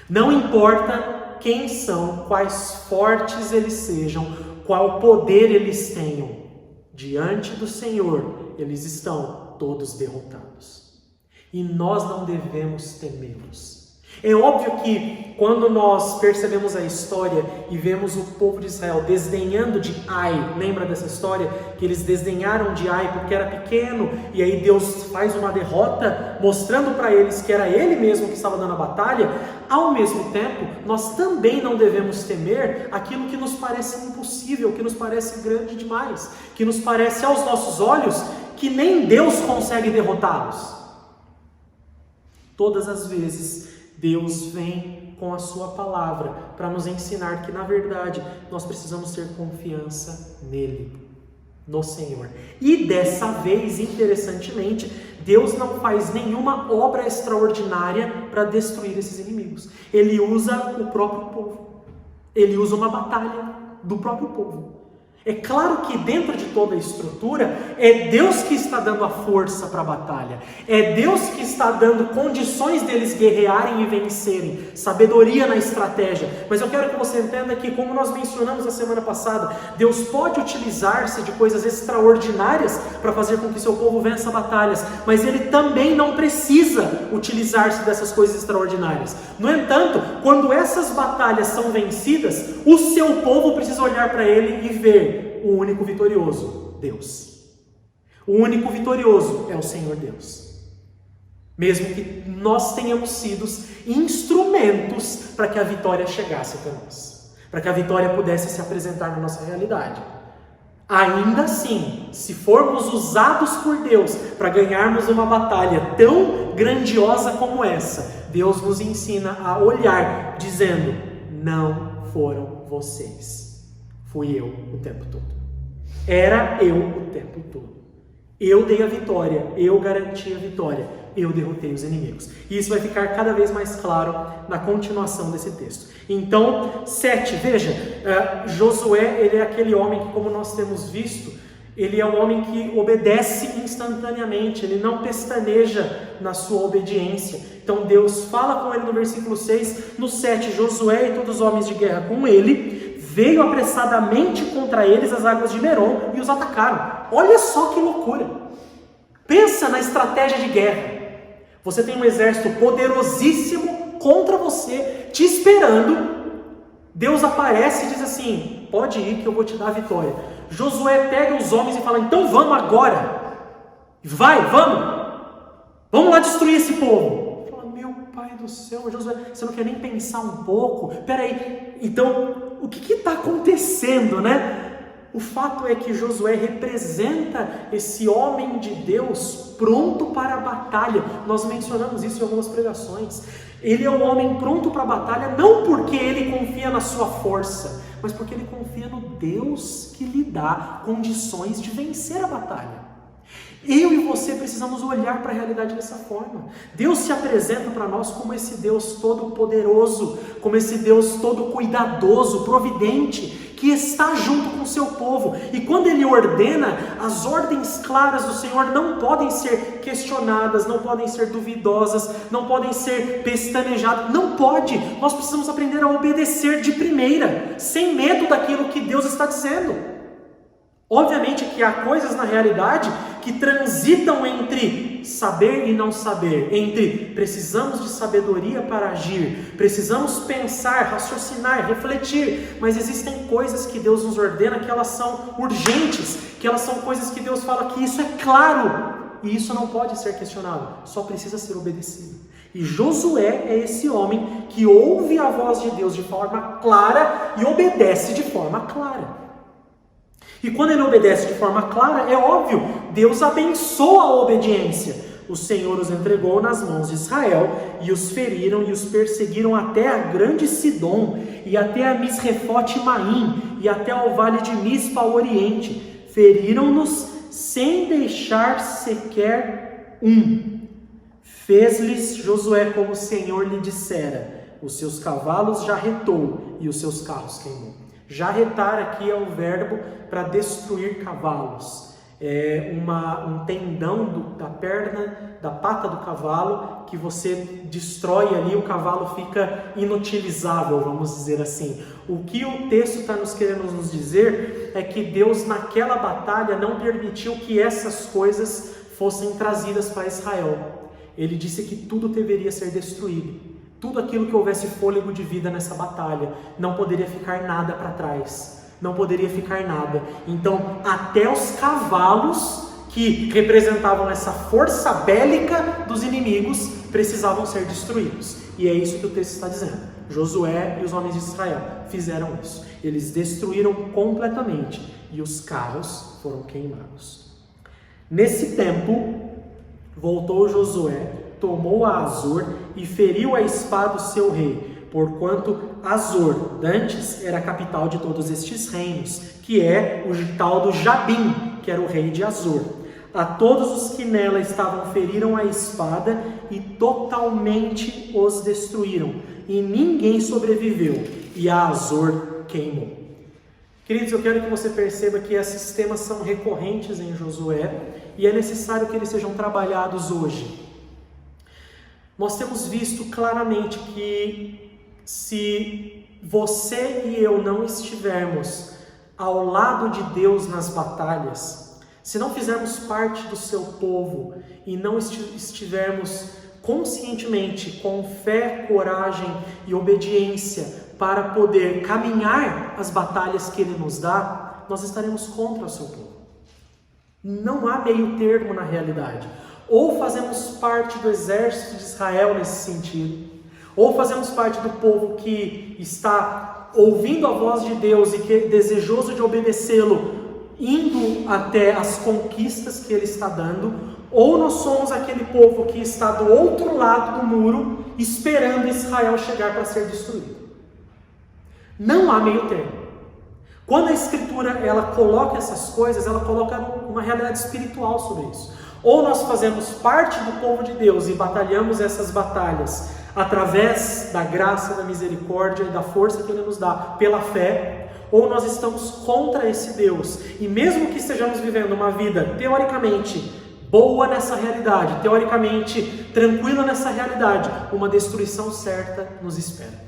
Não importa quem são, quais fortes eles sejam, qual poder eles tenham. Diante do Senhor, eles estão todos derrotados. E nós não devemos temê-los. É óbvio que quando nós percebemos a história e vemos o povo de Israel desdenhando de Ai, lembra dessa história? Que eles desdenharam de Ai porque era pequeno, e aí Deus faz uma derrota, mostrando para eles que era Ele mesmo que estava dando a batalha. Ao mesmo tempo, nós também não devemos temer aquilo que nos parece impossível, que nos parece grande demais, que nos parece aos nossos olhos que nem Deus consegue derrotá-los. Todas as vezes, Deus vem com a sua palavra para nos ensinar que, na verdade, nós precisamos ter confiança nele, no Senhor. E dessa vez, interessantemente, Deus não faz nenhuma obra extraordinária para destruir esses inimigos. Ele usa o próprio povo. Ele usa uma batalha do próprio povo. É claro que dentro de toda a estrutura, é Deus que está dando a força para a batalha. É Deus que está dando condições deles guerrearem e vencerem. Sabedoria na estratégia. Mas eu quero que você entenda que, como nós mencionamos na semana passada, Deus pode utilizar-se de coisas extraordinárias para fazer com que seu povo vença batalhas. Mas Ele também não precisa utilizar-se dessas coisas extraordinárias. No entanto, quando essas batalhas são vencidas, o seu povo precisa olhar para Ele e ver o único vitorioso, Deus. O único vitorioso é o Senhor Deus. Mesmo que nós tenhamos sido instrumentos para que a vitória chegasse até nós, para que a vitória pudesse se apresentar na nossa realidade. Ainda assim, se formos usados por Deus para ganharmos uma batalha tão grandiosa como essa, Deus nos ensina a olhar, dizendo: não foram vocês, fui eu o tempo todo. Era eu o tempo todo. Eu dei a vitória, eu garanti a vitória, eu derrotei os inimigos. E isso vai ficar cada vez mais claro na continuação desse texto. Então, 7, veja, Josué, ele é aquele homem que, como nós temos visto, ele é um homem que obedece instantaneamente, ele não pestaneja na sua obediência. Então Deus fala com ele no versículo 6, no 7, Josué e todos os homens de guerra com ele, veio apressadamente contra eles as águas de Merom e os atacaram. Olha só que loucura! Pensa na estratégia de guerra. Você tem um exército poderosíssimo contra você, te esperando. Deus aparece e diz assim: pode ir que eu vou te dar a vitória. Josué pega os homens e fala: então vamos agora. Vai, vamos lá destruir esse povo. Fala: meu pai do céu, Josué, você não quer nem pensar um pouco? Peraí, então o que está acontecendo, né? O fato é que Josué representa esse homem de Deus pronto para a batalha. Nós mencionamos isso em algumas pregações. Ele é um homem pronto para a batalha, não porque ele confia na sua força, mas porque ele confia no Deus que lhe dá condições de vencer a batalha. Eu e você precisamos olhar para a realidade dessa forma. Deus se apresenta para nós como esse Deus todo poderoso, como esse Deus todo cuidadoso, providente, que está junto com o seu povo. E quando Ele ordena, as ordens claras do Senhor não podem ser questionadas, não podem ser duvidosas, não podem ser pestanejadas, não pode. Nós precisamos aprender a obedecer de primeira, sem medo daquilo que Deus está dizendo. Obviamente que há coisas na realidade que transitam entre saber e não saber, entre precisamos de sabedoria para agir, precisamos pensar, raciocinar, refletir, mas existem coisas que Deus nos ordena que elas são urgentes, que elas são coisas que Deus fala que isso é claro, e isso não pode ser questionado, só precisa ser obedecido. E Josué é esse homem que ouve a voz de Deus de forma clara e obedece de forma clara. E quando ele obedece de forma clara, é óbvio, Deus abençoa a obediência. O Senhor os entregou nas mãos de Israel, e os feriram e os perseguiram até a grande Sidom, e até a Misrefote-Maim, e até ao vale de Mispa ao oriente. Feriram-nos sem deixar sequer um. Fez-lhes Josué como o Senhor lhe dissera. Os seus cavalos jarretou e os seus carros queimou. Jarretar aqui é o verbo para destruir cavalos. É um tendão da perna, da pata do cavalo, que você destrói ali, o cavalo fica inutilizável, vamos dizer assim. O que o texto está nos querendo nos dizer é que Deus naquela batalha não permitiu que essas coisas fossem trazidas para Israel. Ele disse que tudo deveria ser destruído. Tudo aquilo que houvesse fôlego de vida nessa batalha, não poderia ficar nada para trás. Não poderia ficar nada. Então, até os cavalos que representavam essa força bélica dos inimigos precisavam ser destruídos. E é isso que o texto está dizendo. Josué e os homens de Israel fizeram isso. Eles destruíram completamente e os carros foram queimados. Nesse tempo, voltou Josué, tomou a Azor e feriu a espada o seu rei, porquanto Azor, dantes, era a capital de todos estes reinos, que é o tal do Jabim, que era o rei de Azor. A todos os que nela estavam feriram a espada e totalmente os destruíram, e ninguém sobreviveu, e a Azor queimou. Queridos, eu quero que você perceba que esses temas são recorrentes em Josué, e é necessário que eles sejam trabalhados hoje. Nós temos visto claramente que se você e eu não estivermos ao lado de Deus nas batalhas, se não fizermos parte do seu povo e não estivermos conscientemente com fé, coragem e obediência para poder caminhar as batalhas que Ele nos dá, nós estaremos contra o seu povo. Não há meio termo na realidade. Ou fazemos parte do exército de Israel nesse sentido, ou fazemos parte do povo que está ouvindo a voz de Deus e que é desejoso de obedecê-lo, indo até as conquistas que Ele está dando, ou nós somos aquele povo que está do outro lado do muro, esperando Israel chegar para ser destruído. Não há meio termo. Quando a Escritura ela coloca essas coisas, ela coloca uma realidade espiritual sobre isso. Ou nós fazemos parte do povo de Deus e batalhamos essas batalhas através da graça, da misericórdia e da força que Ele nos dá pela fé, ou nós estamos contra esse Deus. E mesmo que estejamos vivendo uma vida teoricamente boa nessa realidade, teoricamente tranquila nessa realidade, uma destruição certa nos espera.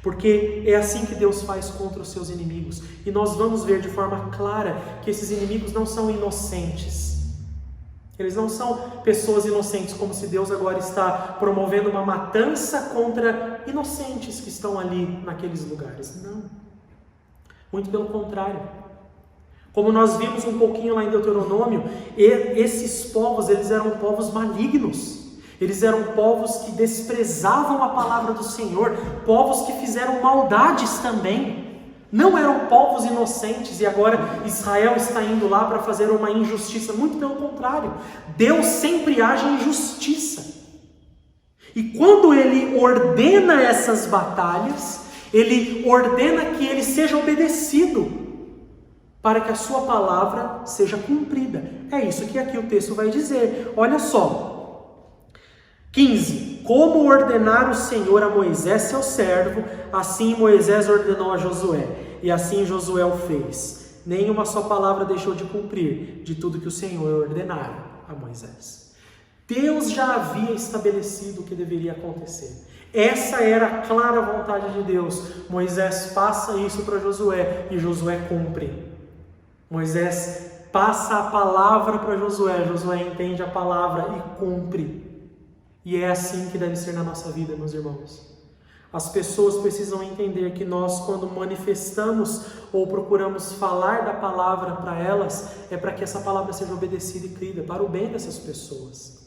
Porque é assim que Deus faz contra os seus inimigos. E nós vamos ver de forma clara que esses inimigos não são inocentes. Eles não são pessoas inocentes, como se Deus agora está promovendo uma matança contra inocentes que estão ali naqueles lugares. Não. Muito pelo contrário. Como nós vimos um pouquinho lá em Deuteronômio, esses povos, eles eram povos malignos. Eles eram povos que desprezavam a palavra do Senhor, povos que fizeram maldades também. Não eram povos inocentes e agora Israel está indo lá para fazer uma injustiça. Muito pelo contrário, Deus sempre age em justiça. E quando Ele ordena essas batalhas, Ele ordena que Ele seja obedecido, para que a sua palavra seja cumprida. É isso que aqui o texto vai dizer. Olha só. 15. Como ordenar o Senhor a Moisés, seu servo, assim Moisés ordenou a Josué. E assim Josué o fez. Nenhuma só palavra deixou de cumprir de tudo que o Senhor ordenara a Moisés. Deus já havia estabelecido o que deveria acontecer. Essa era a clara vontade de Deus. Moisés passa isso para Josué e Josué cumpre. Moisés passa a palavra para Josué, Josué entende a palavra e cumpre. E é assim que deve ser na nossa vida, meus irmãos. As pessoas precisam entender que nós, quando manifestamos ou procuramos falar da palavra para elas, é para que essa palavra seja obedecida e crida, para o bem dessas pessoas.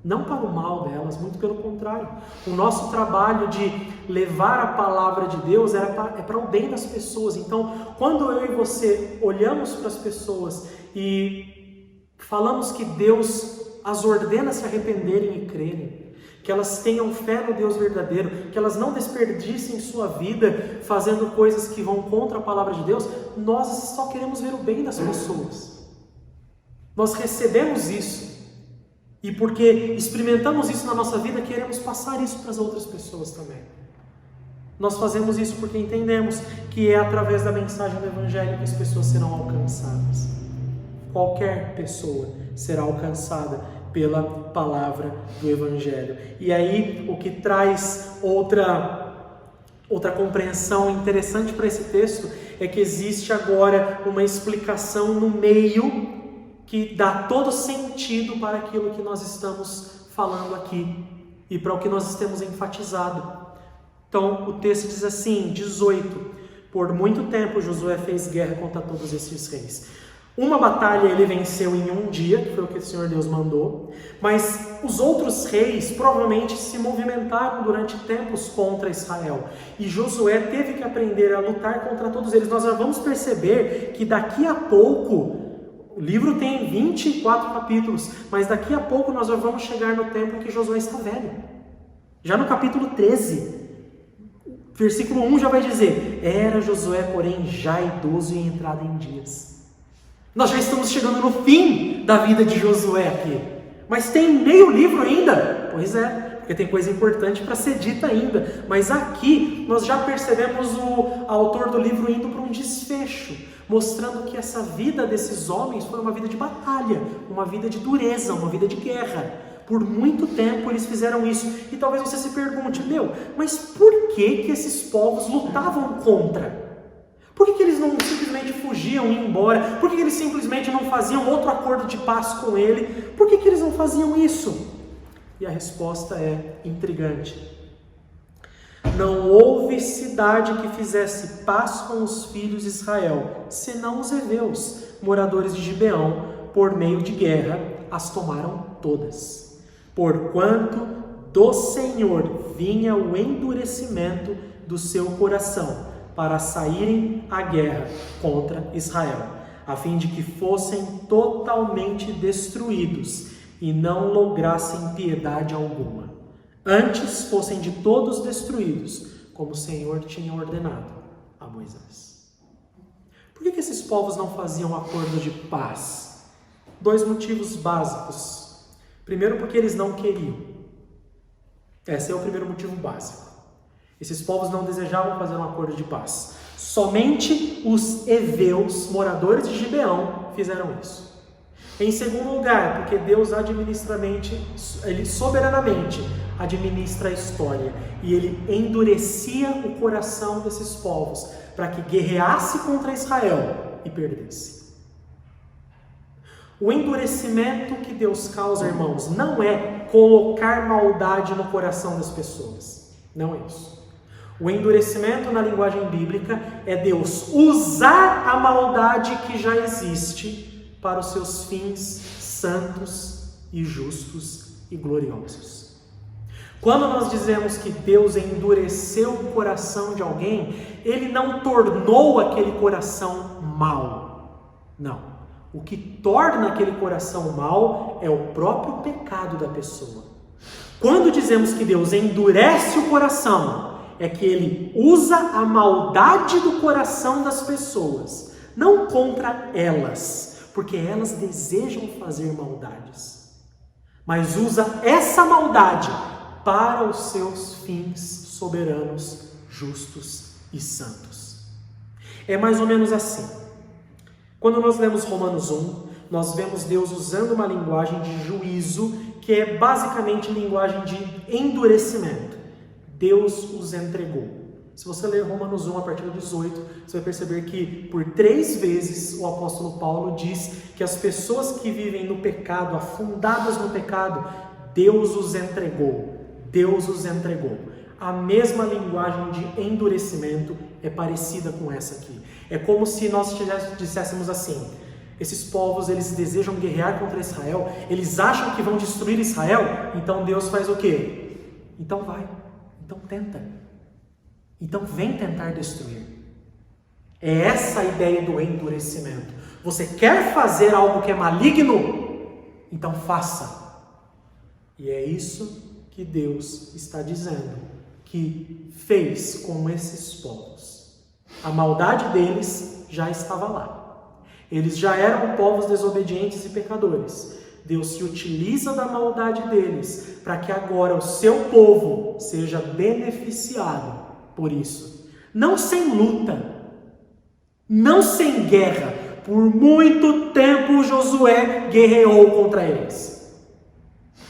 Não para o mal delas, muito pelo contrário. O nosso trabalho de levar a palavra de Deus é para o bem das pessoas. Então, quando eu e você olhamos para as pessoas e falamos que Deus as ordena a se arrependerem e crerem, que elas tenham fé no Deus verdadeiro, que elas não desperdicem sua vida fazendo coisas que vão contra a palavra de Deus. Nós só queremos ver o bem das pessoas. Nós recebemos isso e porque experimentamos isso na nossa vida, queremos passar isso para as outras pessoas também. Nós fazemos isso porque entendemos que é através da mensagem do Evangelho que as pessoas serão alcançadas. Qualquer pessoa será alcançada pela palavra do Evangelho. E aí, o que traz outra compreensão interessante para esse texto é que existe agora uma explicação no meio que dá todo sentido para aquilo que nós estamos falando aqui e para o que nós temos enfatizado. Então, o texto diz assim, 18: por muito tempo Josué fez guerra contra todos esses reis. Uma batalha ele venceu em um dia, que foi o que o Senhor Deus mandou, mas os outros reis provavelmente se movimentaram durante tempos contra Israel. E Josué teve que aprender a lutar contra todos eles. Nós já vamos perceber que daqui a pouco, o livro tem 24 capítulos, mas daqui a pouco nós já vamos chegar no tempo em que Josué está velho. Já no capítulo 13, versículo 1 já vai dizer: era Josué, porém, já idoso e entrado em dias. Nós já estamos chegando no fim da vida de Josué aqui. Mas tem meio livro ainda. Pois é, porque tem coisa importante para ser dita ainda. Mas aqui nós já percebemos o autor do livro indo para um desfecho, mostrando que essa vida desses homens foi uma vida de batalha, uma vida de dureza, uma vida de guerra. Por muito tempo eles fizeram isso. E talvez você se pergunte: mas por que esses povos lutavam contra? Por que eles não simplesmente fugiam e iam embora? Por que eles simplesmente não faziam outro acordo de paz com ele? Por que eles não faziam isso? E a resposta é intrigante. Não houve cidade que fizesse paz com os filhos de Israel, senão os heveus, moradores de Gibeão, por meio de guerra, as tomaram todas. Porquanto do Senhor vinha o endurecimento do seu coração, para saírem à guerra contra Israel, a fim de que fossem totalmente destruídos e não lograssem piedade alguma. Antes fossem de todos destruídos, como o Senhor tinha ordenado a Moisés. Por que esses povos não faziam acordo de paz? 2 motivos básicos. Primeiro, porque eles não queriam. Esse é o primeiro motivo básico. Esses povos não desejavam fazer um acordo de paz. Somente os heveus, moradores de Gibeão, fizeram isso. Em segundo lugar, porque Deus ele soberanamente administra a história e ele endurecia o coração desses povos para que guerreasse contra Israel e perdesse. O endurecimento que Deus causa, irmãos, não é colocar maldade no coração das pessoas. Não é isso. O endurecimento na linguagem bíblica é Deus usar a maldade que já existe para os seus fins santos e justos e gloriosos. Quando nós dizemos que Deus endureceu o coração de alguém, Ele não tornou aquele coração mau. Não. O que torna aquele coração mau é o próprio pecado da pessoa. Quando dizemos que Deus endurece o coração, é que Ele usa a maldade do coração das pessoas, não contra elas, porque elas desejam fazer maldades, mas usa essa maldade para os seus fins soberanos, justos e santos. É mais ou menos assim. Quando nós lemos Romanos 1, nós vemos Deus usando uma linguagem de juízo, que é basicamente linguagem de endurecimento. Deus os entregou. Se você ler Romanos 1 a partir do 18, você vai perceber que por 3 vezes o apóstolo Paulo diz que as pessoas que vivem no pecado, afundadas no pecado, Deus os entregou. Deus os entregou. A mesma linguagem de endurecimento é parecida com essa aqui. É como se nós disséssemos assim: esses povos, eles desejam guerrear contra Israel, eles acham que vão destruir Israel, então Deus faz o quê? Então vai. Então tenta. Então vem tentar destruir. É essa a ideia do endurecimento. Você quer fazer algo que é maligno? Então faça. E é isso que Deus está dizendo, que fez com esses povos. A maldade deles já estava lá. Eles já eram povos desobedientes e pecadores. Deus se utiliza da maldade deles para que agora o seu povo seja beneficiado por isso. Não sem luta, não sem guerra. Por muito tempo Josué guerreou contra eles.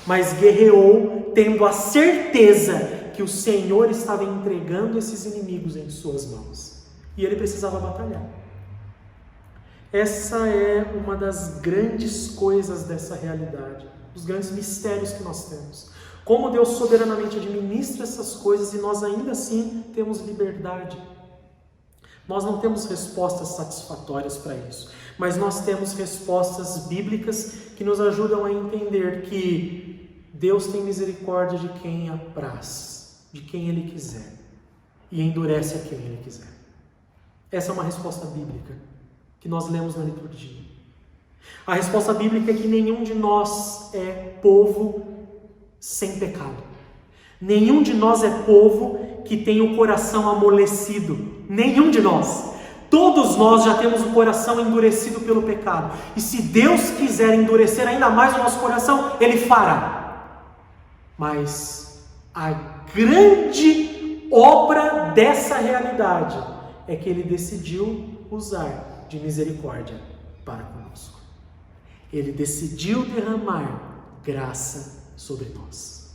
Mas guerreou tendo a certeza que o Senhor estava entregando esses inimigos em suas mãos. E ele precisava batalhar. Essa é uma das grandes coisas dessa realidade, dos grandes mistérios que nós temos. Como Deus soberanamente administra essas coisas e nós ainda assim temos liberdade. Nós não temos respostas satisfatórias para isso, mas nós temos respostas bíblicas que nos ajudam a entender que Deus tem misericórdia de quem apraz, de quem Ele quiser, e endurece a quem Ele quiser. Essa é uma resposta bíblica que nós lemos na liturgia. A resposta bíblica é que nenhum de nós é povo sem pecado. Nenhum de nós é povo que tem o coração amolecido. Nenhum de nós. Todos nós já temos o coração endurecido pelo pecado. E se Deus quiser endurecer ainda mais o nosso coração, Ele fará. Mas a grande obra dessa realidade é que Ele decidiu usar de misericórdia para conosco. Ele decidiu derramar graça sobre nós.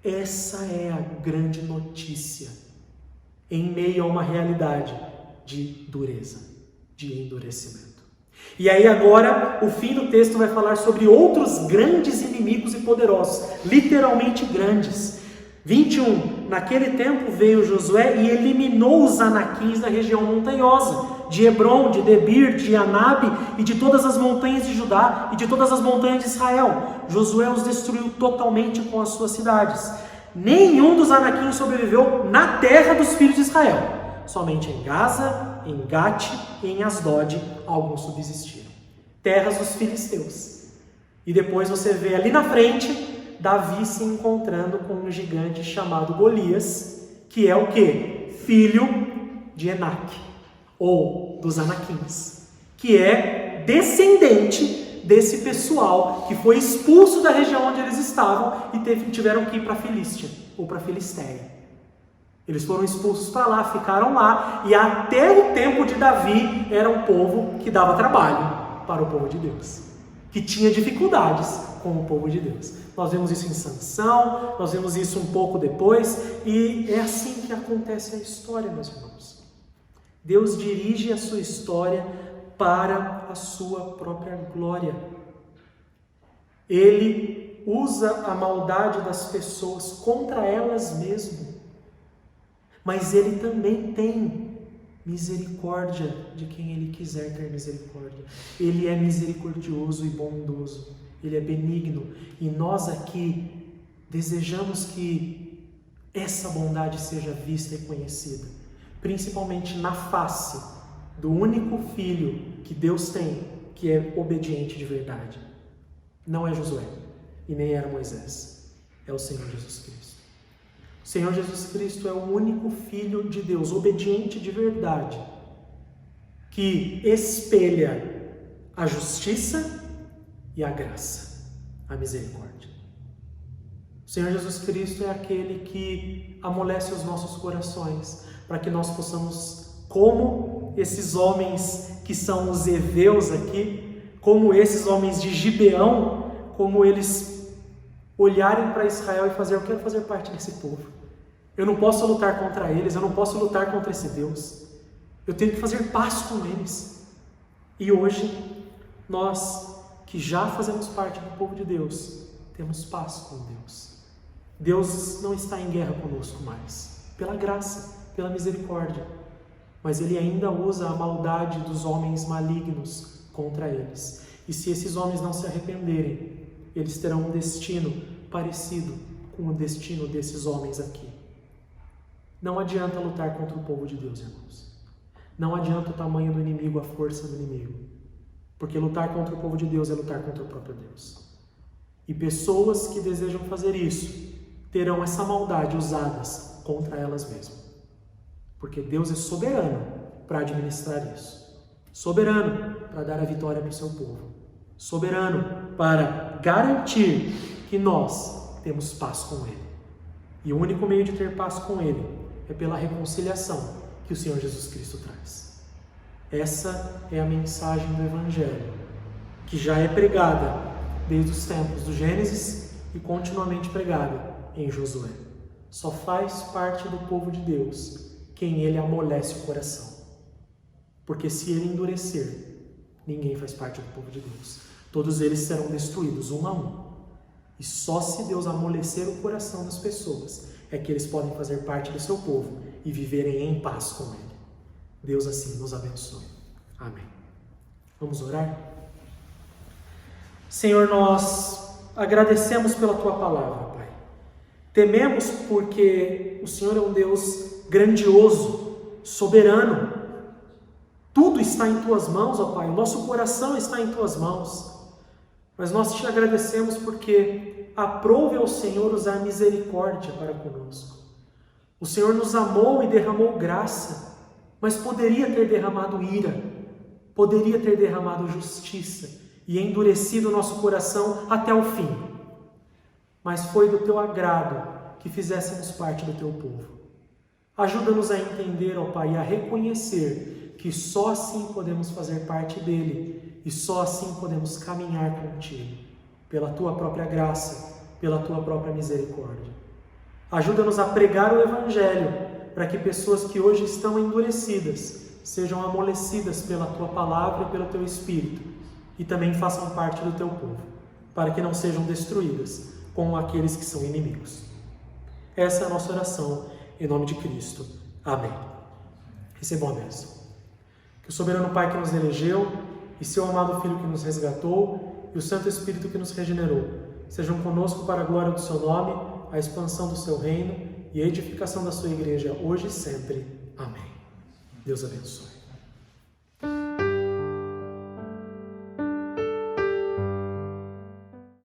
Essa é a grande notícia em meio a uma realidade de dureza, de endurecimento. E aí agora, o fim do texto vai falar sobre outros grandes inimigos e poderosos, literalmente grandes. 21. Naquele tempo veio Josué e eliminou os anaquins da região montanhosa, de Hebron, de Debir, de Anabe e de todas as montanhas de Judá e de todas as montanhas de Israel. Josué os destruiu totalmente com as suas cidades. Nenhum dos anaquins sobreviveu na terra dos filhos de Israel. Somente em Gaza, em Gate e em Asdod alguns subsistiram. Terras dos filisteus. E depois você vê ali na frente Davi se encontrando com um gigante chamado Golias, que é o quê? Filho de Enaque, ou dos anaquins, que é descendente desse pessoal que foi expulso da região onde eles estavam e tiveram que ir para a Filístia, ou para a Filisteia. Eles foram expulsos para lá, ficaram lá, e até o tempo de Davi era um povo que dava trabalho para o povo de Deus, que tinha dificuldades com o povo de Deus. Nós vemos isso em Sansão, nós vemos isso um pouco depois, e é assim que acontece a história, meus irmãos. Deus dirige a sua história para a sua própria glória. Ele usa a maldade das pessoas contra elas mesmas, mas Ele também tem misericórdia de quem Ele quiser ter misericórdia. Ele é misericordioso e bondoso. Ele é benigno. E nós aqui desejamos que essa bondade seja vista e conhecida, principalmente na face do único filho que Deus tem, que é obediente de verdade. Não é Josué e nem era Moisés. É o Senhor Jesus Cristo. O Senhor Jesus Cristo é o único Filho de Deus, obediente de verdade, que espelha a justiça e a graça, a misericórdia. O Senhor Jesus Cristo é aquele que amolece os nossos corações, para que nós possamos, como esses homens que são os heveus aqui, como esses homens de Gibeão, como eles olharem para Israel e fazer: eu quero fazer parte desse povo. Eu não posso lutar contra eles, eu não posso lutar contra esse Deus. Eu tenho que fazer paz com eles. E hoje, nós que já fazemos parte do povo de Deus, temos paz com Deus. Deus não está em guerra conosco mais, pela graça, pela misericórdia. Mas Ele ainda usa a maldade dos homens malignos contra eles. E se esses homens não se arrependerem, eles terão um destino parecido com o destino desses homens aqui. Não adianta lutar contra o povo de Deus, irmãos. Não adianta o tamanho do inimigo, a força do inimigo. Porque lutar contra o povo de Deus é lutar contra o próprio Deus. E pessoas que desejam fazer isso terão essa maldade usadas contra elas mesmas. Porque Deus é soberano para administrar isso. Soberano para dar a vitória para o seu povo. Soberano para garantir que nós temos paz com Ele. E o único meio de ter paz com Ele é pela reconciliação que o Senhor Jesus Cristo traz. Essa é a mensagem do Evangelho, que já é pregada desde os tempos do Gênesis e continuamente pregada em Josué. Só faz parte do povo de Deus quem Ele amolece o coração. Porque se Ele endurecer, ninguém faz parte do povo de Deus. Todos eles serão destruídos, um a um. E só se Deus amolecer o coração das pessoas é que eles podem fazer parte do seu povo e viverem em paz com Ele. Deus assim nos abençoe. Amém. Vamos orar? Senhor, nós agradecemos pela Tua palavra, Pai. Tememos porque o Senhor é um Deus grandioso, soberano. Tudo está em Tuas mãos, ó Pai. O nosso coração está em Tuas mãos. Mas nós te agradecemos porque aprove ao Senhor usar misericórdia para conosco. O Senhor nos amou e derramou graça, mas poderia ter derramado ira, poderia ter derramado justiça e endurecido o nosso coração até o fim. Mas foi do Teu agrado que fizéssemos parte do Teu povo. Ajuda-nos a entender, ó Pai, e a reconhecer que só assim podemos fazer parte dele e só assim podemos caminhar contigo, pela Tua própria graça, pela Tua própria misericórdia. Ajuda-nos a pregar o Evangelho, para que pessoas que hoje estão endurecidas sejam amolecidas pela Tua palavra e pelo Teu Espírito, e também façam parte do Teu povo, para que não sejam destruídas como aqueles que são inimigos. Essa é a nossa oração, em nome de Cristo. Amém. Recebam a bênção. Que o soberano Pai que nos elegeu, e seu amado Filho que nos resgatou, e o Santo Espírito que nos regenerou, sejam conosco para a glória do seu nome, a expansão do seu reino e a edificação da sua igreja hoje e sempre. Amém. Deus abençoe.